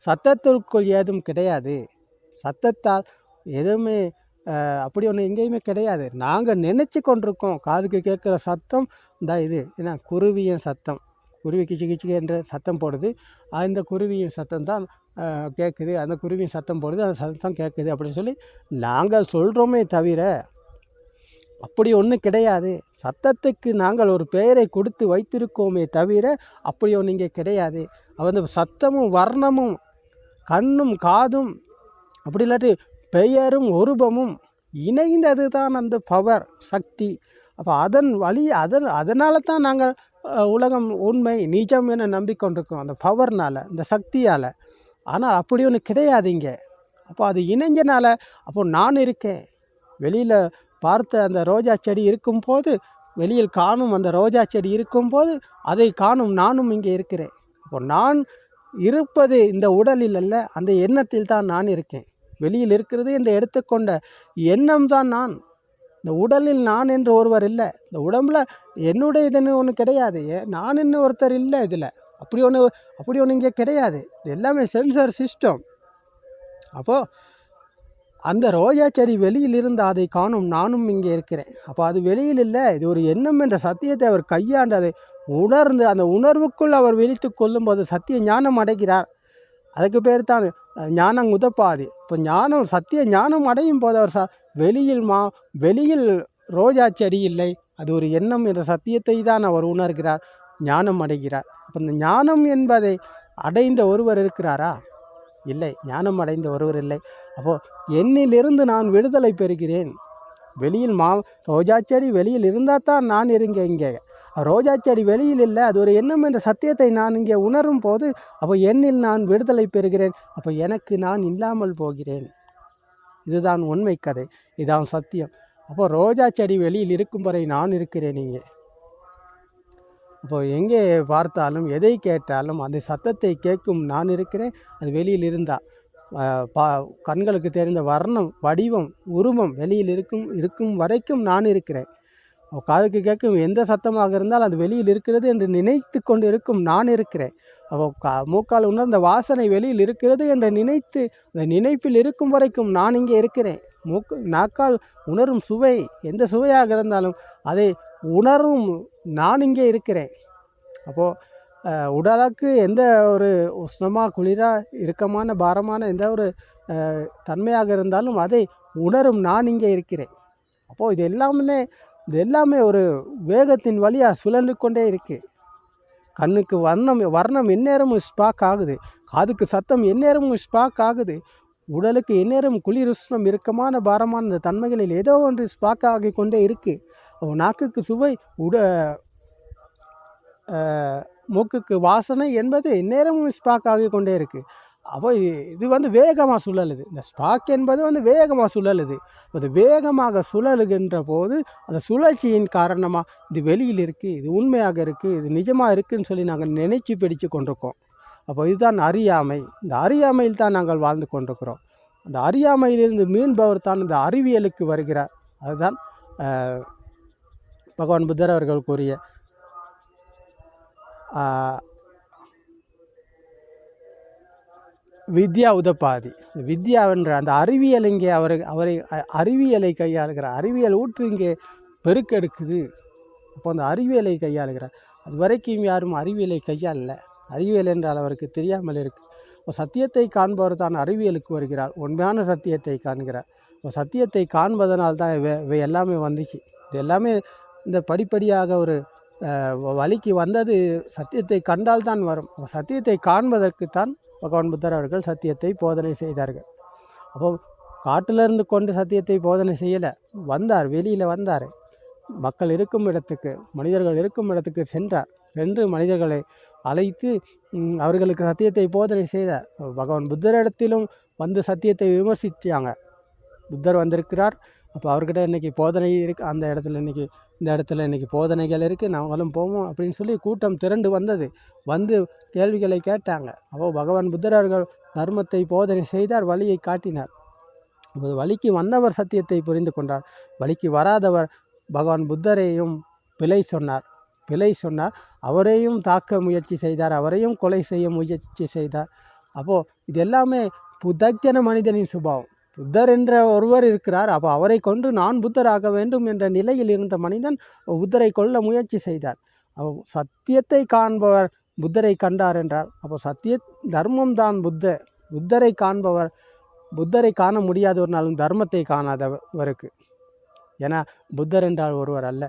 சத்தத்திற்குள் ஏதும் கிடையாது. சத்தத்தால் எதுவுமே அப்படி ஒன்று எங்கேயுமே கிடையாது. நாங்கள் நினச்சி கொண்டிருக்கோம் காதுக்கு கேட்குற சத்தம் இந்த இது ஏன்னா குருவியின் சத்தம், குருவி கிச்சு என்ற சத்தம் போடுது. அந்த குருவியின் சத்தம் தான் கேட்குது, அந்த குருவியின் சத்தம் போடுது, அந்த சத்தம் கேட்குது அப்படின்னு சொல்லி நாங்கள் சொல்கிறோமே தவிர அப்படி ஒன்றும் கிடையாது. சத்தத்துக்கு நாங்கள் ஒரு பெயரை கொடுத்து வைத்திருக்கோமே தவிர அப்படி ஒன்று இங்கே கிடையாது. அந்த சத்தமும் வர்ணமும் கண்ணும் காதும் அப்படி இல்லாட்டி பெயரும் உருவமும் இணைந்தது தான் அந்த பவர், சக்தி. அப்போ அதனால தான் நாங்கள் உலகம் உண்மை நிஜம் என நம்பிக்கொண்டிருக்கோம், அந்த பவர்னால், அந்த சக்தியால். ஆனால் அப்படி ஒன்று கிடையாது இங்கே. அப்போ அது இணைஞ்சனால அப்போ நான் இருக்கேன், வெளியில் பார்த்த அந்த ரோஜா செடி இருக்கும்போது, வெளியில் காணும் அந்த ரோஜா செடி இருக்கும்போது அதை காணும் நானும் இங்கே இருக்கிறேன். அப்போ நான் இருப்பது இந்த உடலில் அல்ல, அந்த எண்ணத்தில் தான் நான் இருக்கேன். வெளியில் இருக்கிறது என்று எடுத்துக்கொண்ட எண்ணம் தான் நான். இந்த உடலில் நான் என்று ஒருவர் இல்லை. இந்த உடம்பில் என்னுடைய இதுன்னு ஒன்று கிடையாது. நான் இன்னும் ஒருத்தர் இல்லை. இதில் அப்படி ஒன்று இங்கே கிடையாது. இது எல்லாமே சென்சார் சிஸ்டம். அப்போது அந்த ரோஜா செடி வெளியில் இருந்து அதை காணும் நானும் இங்கே இருக்கிறேன். அப்போ அது வெளியில் இல்லை, இது ஒரு எண்ணம் என்ற சத்தியத்தை அவர் கையாண்டு அதை உணர்ந்து அந்த உணர்வுக்குள் அவர் விழித்து கொள்ளும்போது சத்திய ஞானம் அடைகிறார். அதுக்கு பேர் தான் ஞானம் உதப்பாதி. இப்போ ஞானம் சத்திய ஞானம் அடையும் போது அவர் வெளியில் ரோஜா செடி இல்லை, அது ஒரு எண்ணம் என்ற சத்தியத்தை தான் அவர் உணர்கிறார், ஞானம் அடைகிறார். அப்போ இந்த ஞானம் என்பதை அடைந்த ஒருவர் இருக்கிறாரா? இல்லை, ஞானம் அடைந்த ஒருவர் இல்லை. அப்போது என்னிலிருந்து நான் விடுதலை பெறுகிறேன். வெளியில் ரோஜா செடி வெளியில் இருந்தால் தான் நான் இங்கே ரோஜா செடி வெளியில் இல்லை, அது ஒரு எண்ணம் என்ற சத்தியத்தை நான் இங்கே உணரும் போது அப்போ என்னில் நான் விடுதலை பெறுகிறேன். அப்போ எனக்கு நான் இல்லாமல் போகிறேன். இதுதான் உண்மை கதை, இதுதான் சத்தியம். அப்போ ரோஜா செடி வெளியில் இருக்கும் வரை நான் இருக்கிறேன் இங்கே. அப்போது எங்கே பார்த்தாலும் எதை கேட்டாலும் அந்த சத்தத்தை கேட்கும் நான் இருக்கிறேன். அது வெளியில் இருந்தால் கண்களுக்கு தெரிந்த வர்ணம், வடிவம், உருவம் வெளியில் இருக்கும் வரைக்கும் நான் இருக்கிறேன். காதுக்கு கேட்கும் எந்த சத்தமாக இருந்தால் அது வெளியில் இருக்கிறது என்று நினைத்து கொண்டு இருக்கும் நான் இருக்கிறேன். அப்போ மூக்கால் உணர்ந்த வாசனை வெளியில் இருக்கிறது என்று நினைத்து அந்த நினைப்பில் இருக்கும் வரைக்கும் நான் இங்கே இருக்கிறேன். நாக்கால் உணரும் சுவை எந்த சுவையாக இருந்தாலும் அதை உணரும் நான் இங்கே இருக்கிறேன். அப்போது உடலுக்கு எந்த ஒரு உஷ்ணமாக குளிராக இறுக்கமான பாரமான எந்த ஒரு தன்மையாக இருந்தாலும் அதை உணரும் நான் இங்கே இருக்கிறேன். அப்போது இது எல்லாமே ஒரு வேகத்தின் வழியாக சுழன்று கொண்டே இருக்குது. கண்ணுக்கு வர்ணம் எந்நேரமும் ஸ்பாக் ஆகுது, காதுக்கு சத்தம் எந்நேரமும் ஸ்பாக் ஆகுது, உடலுக்கு எந்நேரம் குளிர் உஷ்ணம் இறுக்கமான பாரமான இந்த தன்மைகளில் ஏதோ ஒன்று ஸ்பாக் ஆகி கொண்டே இருக்குது. நாக்குக்கு சுவை, மூக்குக்கு வாசனை என்பது எந்நேரமும் ஸ்பாக் ஆகி கொண்டே இருக்குது. அப்போ இது வேகமாக சுழலுது. இந்த ஸ்பாக் என்பது வேகமாக சுழலுது. அது வேகமாக சுழலுகின்ற போது அந்த சுழற்சியின் காரணமாக இது வெளியில் இருக்குது, இது உண்மையாக இருக்குது, இது நிஜமாக இருக்குதுன்னு சொல்லி நாங்கள் நினைச்சு பிடிச்சு கொண்டிருக்கோம். அப்போ இதுதான் அறியாமை. இந்த அறியாமையில் தான் நாங்கள் வாழ்ந்து கொண்டிருக்கிறோம். அந்த அறியாமையிலிருந்து மீன்பவர் தான் இந்த அறிவியலுக்கு வருகிறார். அதுதான் பகவான் புத்தர் அவர்கள் கூறிய வித்யா உதப்பாதி. வித்யாவென்ற அந்த அறிவியல் இங்கே அவரை அறிவியலை கையாளுகிறார். அறிவியல் ஊற்று இங்கே பெருக்கெடுக்குது. அப்போ அந்த அறிவியலை கையாளுகிறார். அது வரைக்கும் யாரும் அறிவியலை கையாளல. அறிவியல் என்றால் அவருக்கு தெரியாமல் இருக்குது. சத்தியத்தை காண்பவர் தான் அறிவியலுக்கு வருகிறார், உண்மையான சத்தியத்தை காண்கிறார். சத்தியத்தை காண்பதனால் தான் இவை எல்லாமே வந்துச்சு. இது எல்லாமே இந்த படிப்படியாக ஒரு வழிக்கு வந்தது சத்தியத்தை கண்டால் தான் வரும். சத்தியத்தை காண்பதற்குத்தான் பகவான் புத்தர் அவர்கள் சத்தியத்தை போதனை செய்தார்கள். அப்போது காட்டிலிருந்து கொண்டு சத்தியத்தை போதனை செய்யலை, வெளியில் வந்தார். மக்கள் இருக்கும் இடத்துக்கு, மனிதர்கள் இருக்கும் இடத்துக்கு சென்று மனிதர்களை அழைத்து அவர்களுக்கு சத்தியத்தை போதனை செய்தார். பகவான் புத்தரிடத்திலும் வந்து சத்தியத்தை விமர்சித்தாங்க. புத்தர் வந்திருக்கிறார், அப்போ அவர்கிட்ட இன்றைக்கி போதனை இருக்குது, இந்த இடத்துல இன்றைக்கி போதனைகள் இருக்குது, நாங்களும் போவோம் அப்படின்னு சொல்லி கூட்டம் திரண்டு வந்து கேள்விகளை கேட்டாங்க. அப்போது பகவான் புத்தர் அவர்கள் தர்மத்தை போதனை செய்தார், வழியை காட்டினார். வழிக்கு வந்தவர் சத்தியத்தை புரிந்து கொண்டார், வழிக்கு வராதவர் பகவான் புத்தரையும் பிழை சொன்னார், அவரையும் தாக்க முயற்சி செய்தார், அவரையும் கொலை செய்ய முயற்சி செய்தார். அப்போது இது எல்லாமே புத்தஜன மனிதனின் சுபாவம். புத்தர் என்ற ஒருவர் இருக்கிறார், அப்போ அவரை கொண்டு நான் புத்தராக வேண்டும் என்ற நிலையில் இருந்த மனிதன் புத்தரை கொல்ல முயற்சி செய்தார். சத்தியத்தை காண்பவர் புத்தரை கண்டார் என்றார். அப்போ தர்மம்தான் புத்தரை காண்பவர் புத்தரை காண முடியாதவர்னாலும் தர்மத்தை காணாதவருக்கு. ஏன்னா புத்தர் என்றால் ஒருவர் அல்ல.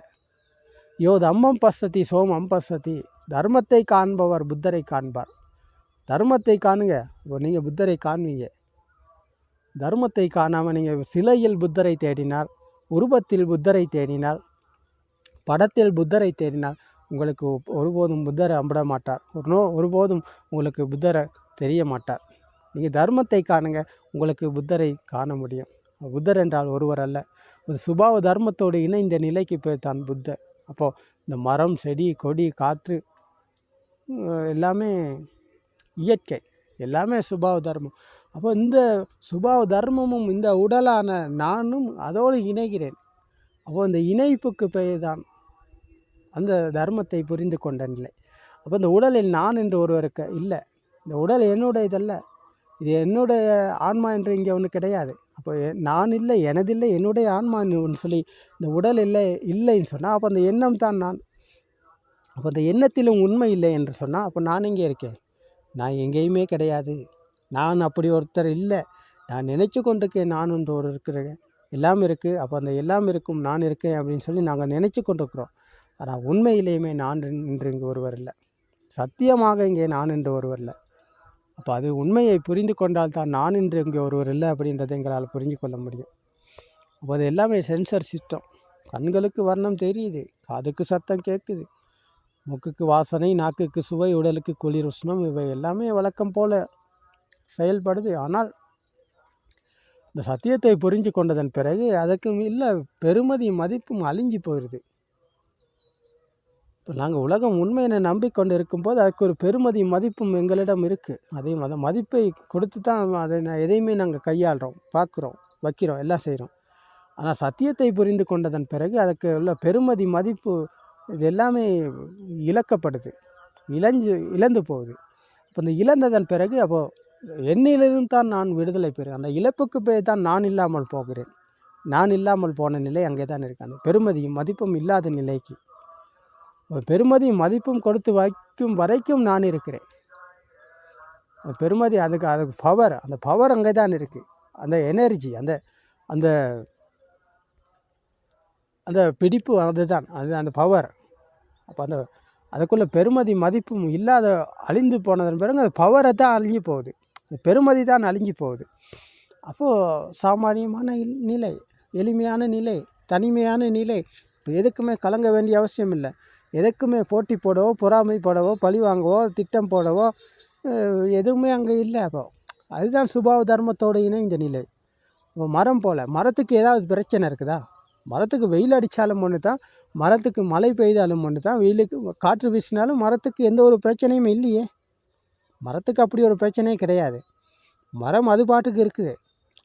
யோ தம்மம் பசதி சோமம் பசதி. தர்மத்தை காண்பவர் புத்தரை காண்பார். தர்மத்தை காணுங்க, நீங்கள் புத்தரை காண்பீங்க. தர்மத்தை காணாமல் நீங்கள் சிலையில் புத்தரை தேடினால், உருவத்தில் புத்தரை தேடினால், படத்தில் புத்தரை தேடினால் உங்களுக்கு ஒருபோதும் புத்தரை அம்பிட மாட்டார். ஒருபோதும் உங்களுக்கு புத்தரை தெரிய மாட்டார். நீங்கள் தர்மத்தை காணுங்க, உங்களுக்கு புத்தரை காண முடியும். புத்தர் என்றால் ஒருவர் அல்ல. ஒரு சுபாவ தர்மத்தோடு இணைந்த நிலைக்கு போய் தான் புத்தர். அப்போது இந்த மரம், செடி, கொடி, காற்று எல்லாமே இயற்கை, எல்லாமே சுபாவ தர்மம். அப்போ இந்த சுபாவ தர்மமும் இந்த உடலான நானும் அதோடு இணைகிறேன். அப்போது இந்த இணைப்புக்கு பெயர் தான் அந்த தர்மத்தை புரிந்து கொண்ட நிலை. அப்போ இந்த உடலில் நான் என்று ஒருவருக்கு இல்லை. இந்த உடல் என்னுடையதல்ல, இது என்னுடைய ஆன்மா என்று இங்கே ஒன்று கிடையாது. அப்போ நான் இல்லை, எனதில்லை, என்னுடைய ஆன்மான்னு ஒன்று சொல்லி இந்த உடல் இல்லைன்னு சொன்னால் அப்போ அந்த எண்ணம் தான் நான். அப்போ அந்த எண்ணத்திலும் உண்மை இல்லை என்று சொன்னால் அப்போ நான் எங்கே இருக்கேன்? நான் எங்கேயுமே கிடையாது. நான் அப்படி ஒருத்தர் இல்லை. நான் நினச்சி கொண்டிருக்கேன் நான் ஒன்று ஒரு இருக்கிறேன், எல்லாம் இருக்குது. அப்போ அந்த எல்லாம் இருக்கும் நான் இருக்கேன் அப்படின்னு சொல்லி நாங்கள் நினச்சி கொண்டிருக்கிறோம். ஆனால் உண்மையிலேயுமே நான் என்று இங்கே ஒருவர் இல்லை. சத்தியமாக இங்கே நான் என்று ஒருவர் இல்லை. அப்போ அது உண்மையை புரிந்து கொண்டால் தான் நான் என்று இங்கே ஒருவர் இல்லை அப்படின்றத எங்களால் புரிஞ்சு கொள்ள முடியும். அப்போ அது எல்லாமே சென்சர் சிஸ்டம். கண்களுக்கு வர்ணம் தெரியுது, காதுக்கு சத்தம் கேட்குது, மூக்குக்கு வாசனை, நாக்குக்கு சுவை, உடலுக்கு குளிர் உஷ்ணம், இவை எல்லாமே வழக்கம் போல் செயல்படுது. ஆனால் இந்த சத்தியத்தை புரிஞ்சு கொண்டதன் பிறகு அதுக்கு இல்லை பெருமதி மதிப்பும் அழிஞ்சு போயிடுது. இப்போ நாங்கள் உலகம் உண்மையை நம்பிக்கொண்டு இருக்கும்போது அதுக்கு ஒரு பெருமதி மதிப்பும் எங்களிடம் இருக்குது. அதையும் அந்த மதிப்பை கொடுத்து தான் அதை எதையுமே நாங்கள் கையாளுறோம், பார்க்குறோம், வைக்கிறோம், எல்லாம் செய்கிறோம். ஆனால் சத்தியத்தை புரிந்து கொண்டதன் பிறகு அதுக்கு உள்ள பெருமதி மதிப்பு இது எல்லாமே இழக்கப்படுது, இழந்து போகுது. இப்போ இந்த இழந்ததன் பிறகு அப்போது என்னிலிருந்து தான் நான் விடுதலை பெறுகிறேன். அந்த இழப்புக்கு பேர் தான் நான் இல்லாமல் போகிறேன். நான் இல்லாமல் போன நிலை அங்கே தான் இருக்குது. அந்த பெருமதியும் மதிப்பும் இல்லாத நிலைக்கு பெருமதியும் மதிப்பும் கொடுத்து வைக்கும் வரைக்கும் நான் இருக்கிறேன். அந்த பெருமதி அதுக்கு பவர், அந்த பவர் அங்கே தான் இருக்குது. அந்த எனர்ஜி, அந்த அந்த அந்த பிடிப்பு அதுதான், அது அந்த பவர். அப்போ அதுக்குள்ளே பெருமதி மதிப்பும் இல்லாத அழிந்து போனதன் பிறகு அந்த பவரை தான் அழிஞ்சு போகுது, அந்த பெருமதி தான் அழிஞ்சு போகுது. அப்போது சாமானியமான நிலை, எளிமையான நிலை, தனிமையான நிலை. இப்போ எதுக்குமே கலங்க வேண்டிய அவசியம் இல்லை. எதுக்குமே போட்டி போடவோ, பொறாமை போடவோ, பழி வாங்கவோ, திட்டம் போடவோ எதுவுமே அங்கே இல்லை. அப்போ அதுதான் சுபாவ தர்மத்தோடு இணைந்த நிலை. இப்போ மரம் போல், மரத்துக்கு ஏதாவது பிரச்சனை இருக்குதா? மரத்துக்கு வெயில் அடித்தாலும் ஒன்று தான், மரத்துக்கு மழை பெய்தாலும் ஒன்று தான், வெயிலுக்கு காற்று வீசினாலும் மரத்துக்கு எந்த ஒரு பிரச்சனையும் இல்லையே. மரத்துக்கு அப்படி ஒரு பிரச்சனையே கிடையாது. மரம் அது பாட்டுக்கு இருக்குது.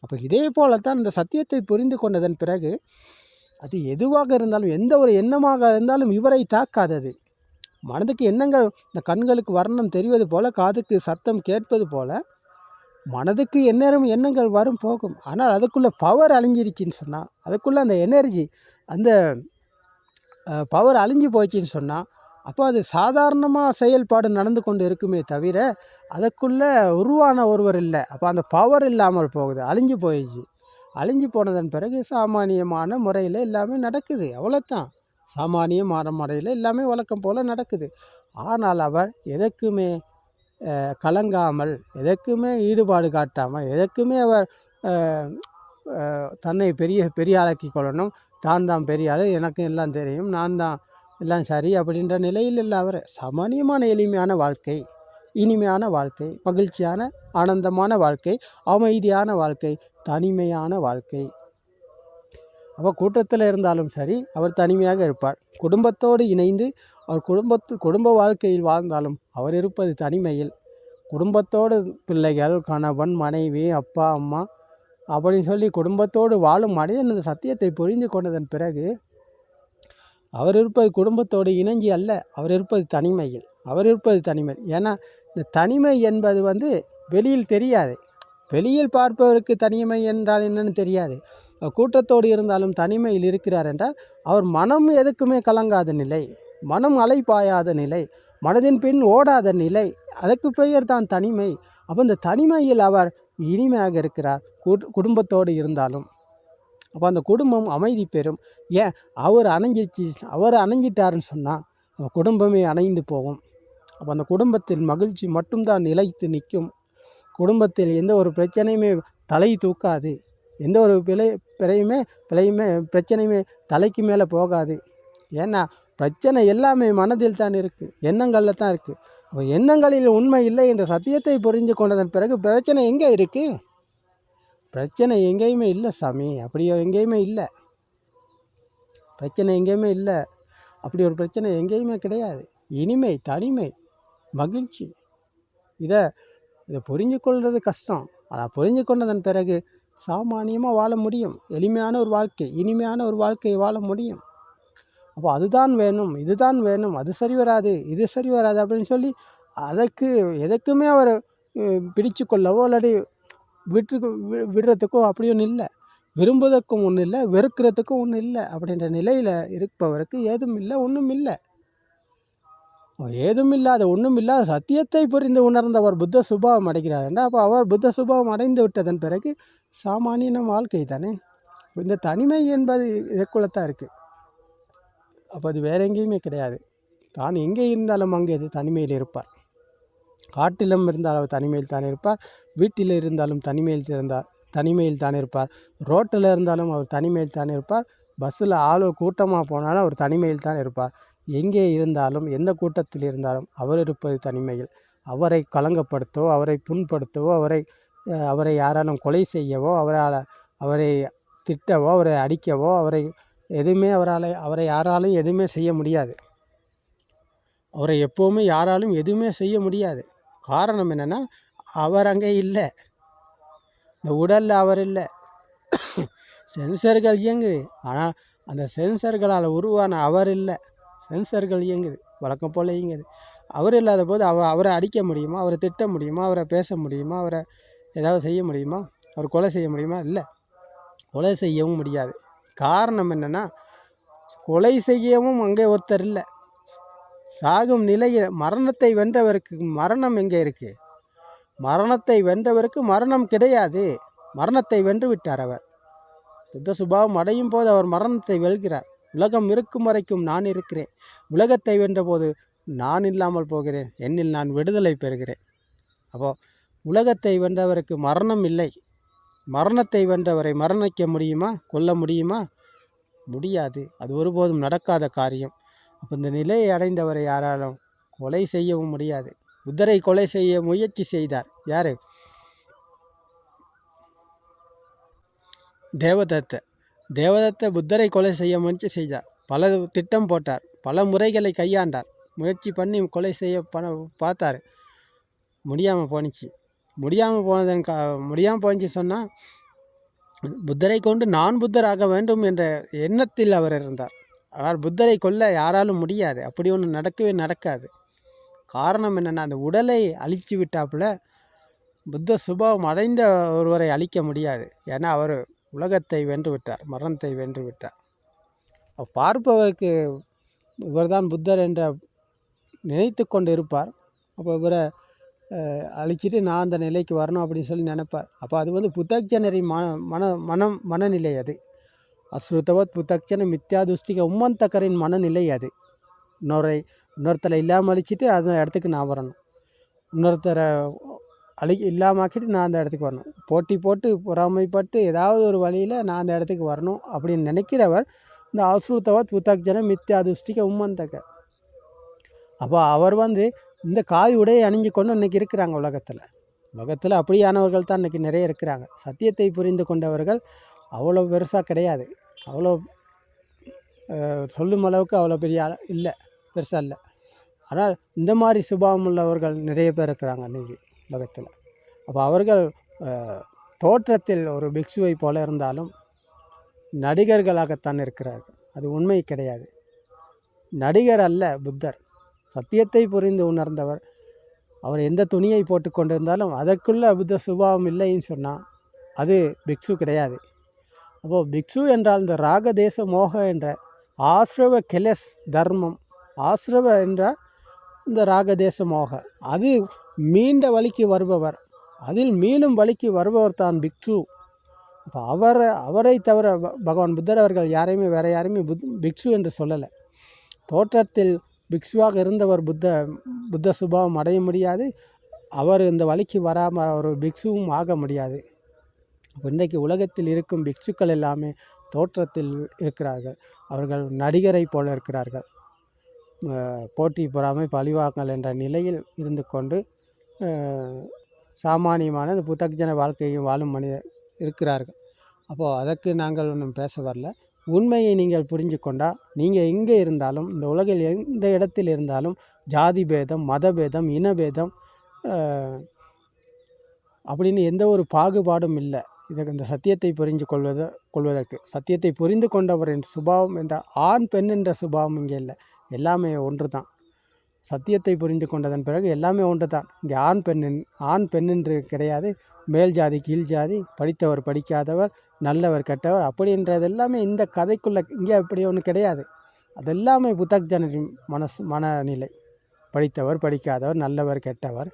அப்போ இதே போல தான் இந்த சத்தியத்தை புரிந்து கொண்டதன் பிறகு அது எதுவாக இருந்தாலும், எந்த ஒரு எண்ணமாக இருந்தாலும் இவரை தாக்காதது. மனதுக்கு எண்ணங்கள், இந்த கண்களுக்கு வர்ணம் தெரிவது போல், காதுக்கு சத்தம் கேட்பது போல், மனதுக்கு எந்நேரம் எண்ணங்கள் வரும் போகும். ஆனால் அதுக்குள்ளே பவர் அழிஞ்சிருச்சின்னு சொன்னால், அதுக்குள்ளே அந்த எனர்ஜி, அந்த பவர் அழிஞ்சு போச்சுன்னு சொன்னால், அப்போ அது சாதாரணமாக செயல்பாடு நடந்து கொண்டு இருக்குமே தவிர அதுக்குள்ளே உருவான ஒருவர் இல்லை. அப்போ அந்த பவர் இல்லாமல் போகுது, அழிஞ்சு போயிடுச்சு. அழிஞ்சு போனதன் பிறகு சாமானியமான முறையில் எல்லாமே நடக்குது, அவ்வளோதான். சாமானியமான முறையில் எல்லாமே வழக்கம் போல் நடக்குது. ஆனால் அவர் எதற்குமே கலங்காமல், எதற்குமே ஈடுபாடு காட்டாமல், எதற்குமே அவர் தன்னை பெரிய ஆளாக்கி கொள்ளணும், தான் பெரிய ஆள், எனக்கு எல்லாம் தெரியும், நான் தான் எல்லாம் சரி அப்படின்ற நிலையில் இல்லை. அவர் சாமானியமான எளிமையான வாழ்க்கை, இனிமையான வாழ்க்கை, மகிழ்ச்சியான ஆனந்தமான வாழ்க்கை, அமைதியான வாழ்க்கை, தனிமையான வாழ்க்கை. அப்போ கூட்டத்தில் இருந்தாலும் சரி அவர் தனிமையாக இருப்பார். குடும்பத்தோடு இணைந்து அவர் குடும்ப வாழ்க்கையில் வாழ்ந்தாலும் அவர் இருப்பது தனிமையில். குடும்பத்தோடு பிள்ளைகள், கணவன், மனைவி, அப்பா, அம்மா அப்படின்னு சொல்லி குடும்பத்தோடு வாழும் மனிதன் இந்த சத்தியத்தை புரிந்து கொண்டதன் பிறகு அவர் இருப்பது குடும்பத்தோடு இணைஞ்சி அல்ல, அவர் இருப்பது தனிமையில். அவர் இருப்பது தனிமை. ஏன்னா இந்த தனிமை என்பது வெளியில் தெரியாது. வெளியில் பார்ப்பவருக்கு தனிமை என்றால் என்னன்னு தெரியாது. கூட்டத்தோடு இருந்தாலும் தனிமையில் இருக்கிறார் என்றால் அவர் மனம் எதுக்குமே கலங்காத நிலை, மனம் அலைப்பாயாத நிலை, மனதின் பின் ஓடாத நிலை, அதுக்கு பெயர் தான் தனிமை. அப்போ இந்த தனிமையில் அவர் இனிமையாக இருக்கிறார் குடும்பத்தோடு இருந்தாலும். அப்போ அந்த குடும்பம் அமைதி பெறும். ஏன் அவர் அணைஞ்சிட்டாருன்னு சொன்னால் குடும்பமே அணைந்து போகும். அப்போ அந்த குடும்பத்தில் மகிழ்ச்சி மட்டும்தான் நிலைத்து நிற்கும். குடும்பத்தில் எந்த ஒரு பிரச்சனையுமே தலை தூக்காது, எந்த ஒரு பிரச்சனையுமே தலைக்கு மேலே போகாது. ஏன்னா பிரச்சனை எல்லாமே மனதில் தான் இருக்குது, எண்ணங்களில் தான் இருக்குது. அப்போ எண்ணங்களில் உண்மை இல்லை என்ற சத்தியத்தை புரிந்து கொண்டதன் பிறகு பிரச்சனை எங்கே இருக்குது? பிரச்சனை எங்கேயுமே இல்லை சாமி, அப்படி எங்கேயுமே இல்லை. பிரச்சனை எங்கேயுமே இல்லை. அப்படி ஒரு பிரச்சனை எங்கேயுமே கிடையாது. இனிமை, தனிமை, மகிழ்ச்சி. இதை புரிஞ்சு கொள்வது கஷ்டம். அதை புரிஞ்சு கொண்டதன் பிறகு சாமானியமாக வாழ முடியும். எளிமையான ஒரு வாழ்க்கை, இனிமையான ஒரு வாழ்க்கையை வாழ முடியும். அப்போ அதுதான் வேணும், இதுதான் வேணும், அது சரி வராது, இது சரி வராது அப்படின்னு சொல்லி அதற்கு எதுக்குமே அவர் பிடிச்சு கொள்ளவோ இல்லாட்டி விடுறதுக்கோ அப்படி ஒன்றும் இல்லை. விரும்புவதற்கும் ஒன்றும் இல்லை, வெறுக்கிறதுக்கும் ஒன்றும் இல்லை. அப்படின்ற நிலையில் இருப்பவருக்கு ஏதும் இல்லை, ஒன்றும் இல்லை. ஏதும் இல்லாத ஒன்றும் இல்லாத சத்தியத்தை புரிந்து உணர்ந்தவர் புத்த சுபாவம் அடைகிறார் என்றால் அப்போ அவர் புத்த சுபாவம் அடைந்து விட்டதன் பிறகு சாமானிய வாழ்க்கை தானே. இந்த தனிமை என்பது இதற்குள்ளத்தான் இருக்குது. அப்போ அது வேற எங்கேயுமே கிடையாது. தான் எங்கே இருந்தாலும் அங்கே அது தனிமையில் இருப்பார். காட்டிலும் இருந்தால் அவர் தனிமையில் தான் இருப்பார். வீட்டில் இருந்தாலும் தனிமையில் தான் இருப்பார். ரோட்டில் இருந்தாலும் அவர் தனிமையில் தான் இருப்பார். பஸ்ஸில் கூட்டமாக போனாலும் அவர் தனிமையில் தான் இருப்பார். எங்கே இருந்தாலும் எந்த கூட்டத்தில் இருந்தாலும் அவர் இருப்பது தனிமையில். அவரை கலங்கப்படுத்தவோ, அவரை புண்படுத்தவோ, அவரை யாராலும் கொலை செய்யவோ, அவரை திட்டவோ, அவரை அடிக்கவோ, அவரை யாராலும் எதுவுமே செய்ய முடியாது. அவரை எப்போவுமே யாராலும் எதுவுமே செய்ய முடியாது. காரணம் என்னென்னா, அவர் அங்கே இல்லை, இந்த உடலில் அவர் இல்லை. சென்சர்கள் இயங்குது, ஆனால் அந்த சென்சர்களால் உருவான அவர் இல்லை. சென்சர்கள் இயங்குது, வழக்கம் போல் இயங்குது. அவர் இல்லாத போது அவரை அடிக்க முடியுமா? அவரை திட்ட முடியுமா? அவரை பேச முடியுமா? அவரை ஏதாவது செய்ய முடியுமா? அவர் கொலை செய்ய முடியுமா? இல்லை, கொலை செய்யவும் முடியாது. காரணம் என்னென்னா, கொலை செய்யவும் அங்கே ஒருத்தர் இல்லை. சாகும் நிலையில் மரணத்தை வென்றவருக்கு மரணம் எங்கே இருக்குது? மரணத்தை வென்றவருக்கு மரணம் கிடையாது. மரணத்தை வென்று விட்டார் அவர். புத்த சுபாவம் அடையும் போது அவர் மரணத்தை வெல்கிறார். உலகம் இருக்கும் வரைக்கும் நான் இருக்கிறேன். உலகத்தை வென்றபோது நான் இல்லாமல் போகிறேன். என்னில் நான் விடுதலை பெறுகிறேன். அப்போது உலகத்தை வென்றவருக்கு மரணம் இல்லை. மரணத்தை வென்றவரை மரணிக்க முடியுமா? கொல்ல முடியுமா? முடியாது. அது ஒருபோதும் நடக்காத காரியம். அப்போ இந்த நிலையை அடைந்தவரை யாராலும் கொலை செய்யவும் முடியாது. புத்தரை கொலை செய்ய முயற்சி செய்தார். யார்? தேவதத்த புத்தரை கொலை செய்ய முயற்சி செய்தார். பல திட்டம் போட்டார், பல முறைகளை கையாண்டார். முயற்சி பண்ணி கொலை செய்ய பார்த்தார். முடியாமல் போனிச்சு சொன்னால், புத்தரை கொண்டு நான் புத்தராக வேண்டும் என்ற எண்ணத்தில் அவர் இருந்தார். ஆனால் புத்தரை கொல்ல யாராலும் முடியாது. அப்படி ஒன்று நடக்கவே நடக்காது. காரணம் என்னென்னா, அந்த உடலை அழித்து விட்டாப்புல புத்த சுபாவம் அடைந்த ஒருவரை அழிக்க முடியாது. ஏன்னா அவர் உலகத்தை வென்று விட்டார், மரணத்தை வென்று விட்டார். பார்ப்பவருக்கு இவர்தான் புத்தர் என்ற நினைத்து கொண்டு இருப்பார். அப்போ இவரை அழிச்சிட்டு நான் அந்த நிலைக்கு வரணும் அப்படின்னு சொல்லி நினைப்பார். அப்போ அது புத்தக்ஜனரின் மனநிலை. அது அஸ்ருதவத் புத்தக்ஜன மித்யாதுஷ்டிக உம்மந்தக்கரின் மனநிலை. அது இன்னொருத்தரை இல்லாமல் அழிச்சிட்டு அந்த இடத்துக்கு நான் வரணும், இன்னொருத்தரை இல்லாமக்கிட்டு நான் அந்த இடத்துக்கு வரணும், போட்டி போட்டு பொறாமைப்பட்டு ஏதாவது ஒரு வழியில் நான் அந்த இடத்துக்கு வரணும் அப்படின்னு நினைக்கிறவர் இந்த அஸ்ருதவத் புத்தக்ஜன மித்யாதுஷ்டிக உம்மந்தக்க. அப்போ அவர் இந்த காவி உடையை அணிஞ்சு கொண்டு இன்றைக்கி இருக்கிறாங்க உலகத்தில். அப்படியானவர்கள் தான் இன்றைக்கி நிறைய இருக்கிறாங்க. சத்தியத்தை புரிந்து கொண்டவர்கள் அவ்வளோ பெருசாக கிடையாது. அவ்வளோ சொல்லும் அளவுக்கு அவ்வளோ பெரிய இல்லை, பெருசாக இல்லை. ஆனால் இந்த மாதிரி சுபாவம் உள்ளவர்கள் நிறைய பேர் இருக்கிறாங்க இன்றைக்கி உலகத்தில். அப்போ அவர்கள் தோற்றத்தில் ஒரு பிக்ஷுவை போல இருந்தாலும் நடிகர்களாகத்தான் இருக்கிறார்கள். அது உண்மை கிடையாது. நடிகர் அல்ல புத்தர். சத்தியத்தை புரிந்து உணர்ந்தவர். அவர் எந்த துணியை போட்டு கொண்டிருந்தாலும் அதற்குள்ள புத்த சுபாவம் இல்லைன்னு சொன்னால் அது பிக்ஷு கிடையாது. அப்போது பிக்ஷு என்றால் இந்த ராகதேச மோக என்ற ஆசிரவ கெலஸ் தர்மம், ஆசிரவ என்றால் இந்த ராகதேச மோக, அது மீண்ட வழிக்கு வருபவர், அதில் மீளும் வழிக்கு வருபவர் தான் பிக்ஷு. அப்போ அவரை தவிர பகவான் புத்தர் அவர்கள் வேறு யாரையுமே பிக்ஷு என்று சொல்லலை. தோற்றத்தில் பிக்ஷுவாக இருந்தவர் புத்த சுபாவம் அடைய முடியாது. அவர் இந்த வழிக்கு வராமல் ஒரு பிக்ஷுவும் ஆக முடியாது. இன்றைக்கு உலகத்தில் இருக்கும் பிக்ஷுக்கள் எல்லாமே தோற்றத்தில் இருக்கிறார்கள். அவர்கள் நடிகரை போல இருக்கிறார்கள். போட்டி பொறாமை பழிவாங்கல் என்ற நிலையில் இருந்து கொண்டு சாமானியமான இந்த புத்தக்ஜன வாழ்க்கையும் வாழும் மனிதர் இருக்கிறார்கள். அப்போது அதற்கு நாங்கள் ஒன்றும் பேச வரல. உண்மையை நீங்கள் புரிஞ்சு கொண்டால் நீங்கள் எங்கே இருந்தாலும் இந்த உலகில் எந்த இடத்தில் இருந்தாலும் ஜாதி பேதம், மதபேதம், இனபேதம் அப்படின்னு எந்த ஒரு பாகுபாடும் இல்லை. இந்த சத்தியத்தை புரிந்து கொள்வதற்கு சத்தியத்தை புரிந்து கொண்டவரின் சுபாவம் என்ற ஆண் பெண் என்ற சுபாவம் இங்கே இல்லை. எல்லாமே ஒன்று தான். சத்தியத்தை புரிந்து கொண்டதன் பிறகு எல்லாமே ஒன்று தான். இங்கே ஆண் பெண் என்று கிடையாது. மேல் ஜாதி, கீழ் ஜாதி, படித்தவர், படிக்காதவர், நல்லவர், கெட்டவர் அப்படின்றது எல்லாமே இந்த கதைக்குள்ளே இங்கே அப்படி ஒன்று கிடையாது. அதெல்லாமே புத்தக்ஜனின் மனநிலை. படித்தவர், படிக்காதவர், நல்லவர், கெட்டவர்,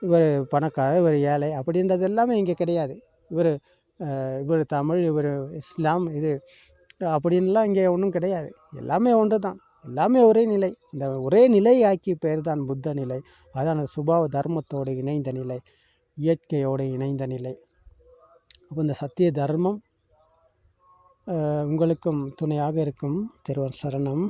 இவர் பணக்காரர், இவர் ஏழை அப்படின்றது எல்லாமே இங்கே கிடையாது. இவர் தமிழ், இவர் இஸ்லாம், இது அப்படின்லாம் இங்கே ஒன்றும் கிடையாது. எல்லாமே ஒன்று தான். எல்லாமே ஒரே நிலை. இந்த ஒரே நிலை ஆக்கிய பெயர் தான் புத்த நிலை. அதான் சுபாவ தர்மத்தோடு இணைந்த நிலை, இயற்கையோடு இணைந்த நிலை. அப்போ இந்த சத்திய தர்மம் உங்களுக்கும் துணையாக இருக்கும். திருவர் சரணம்.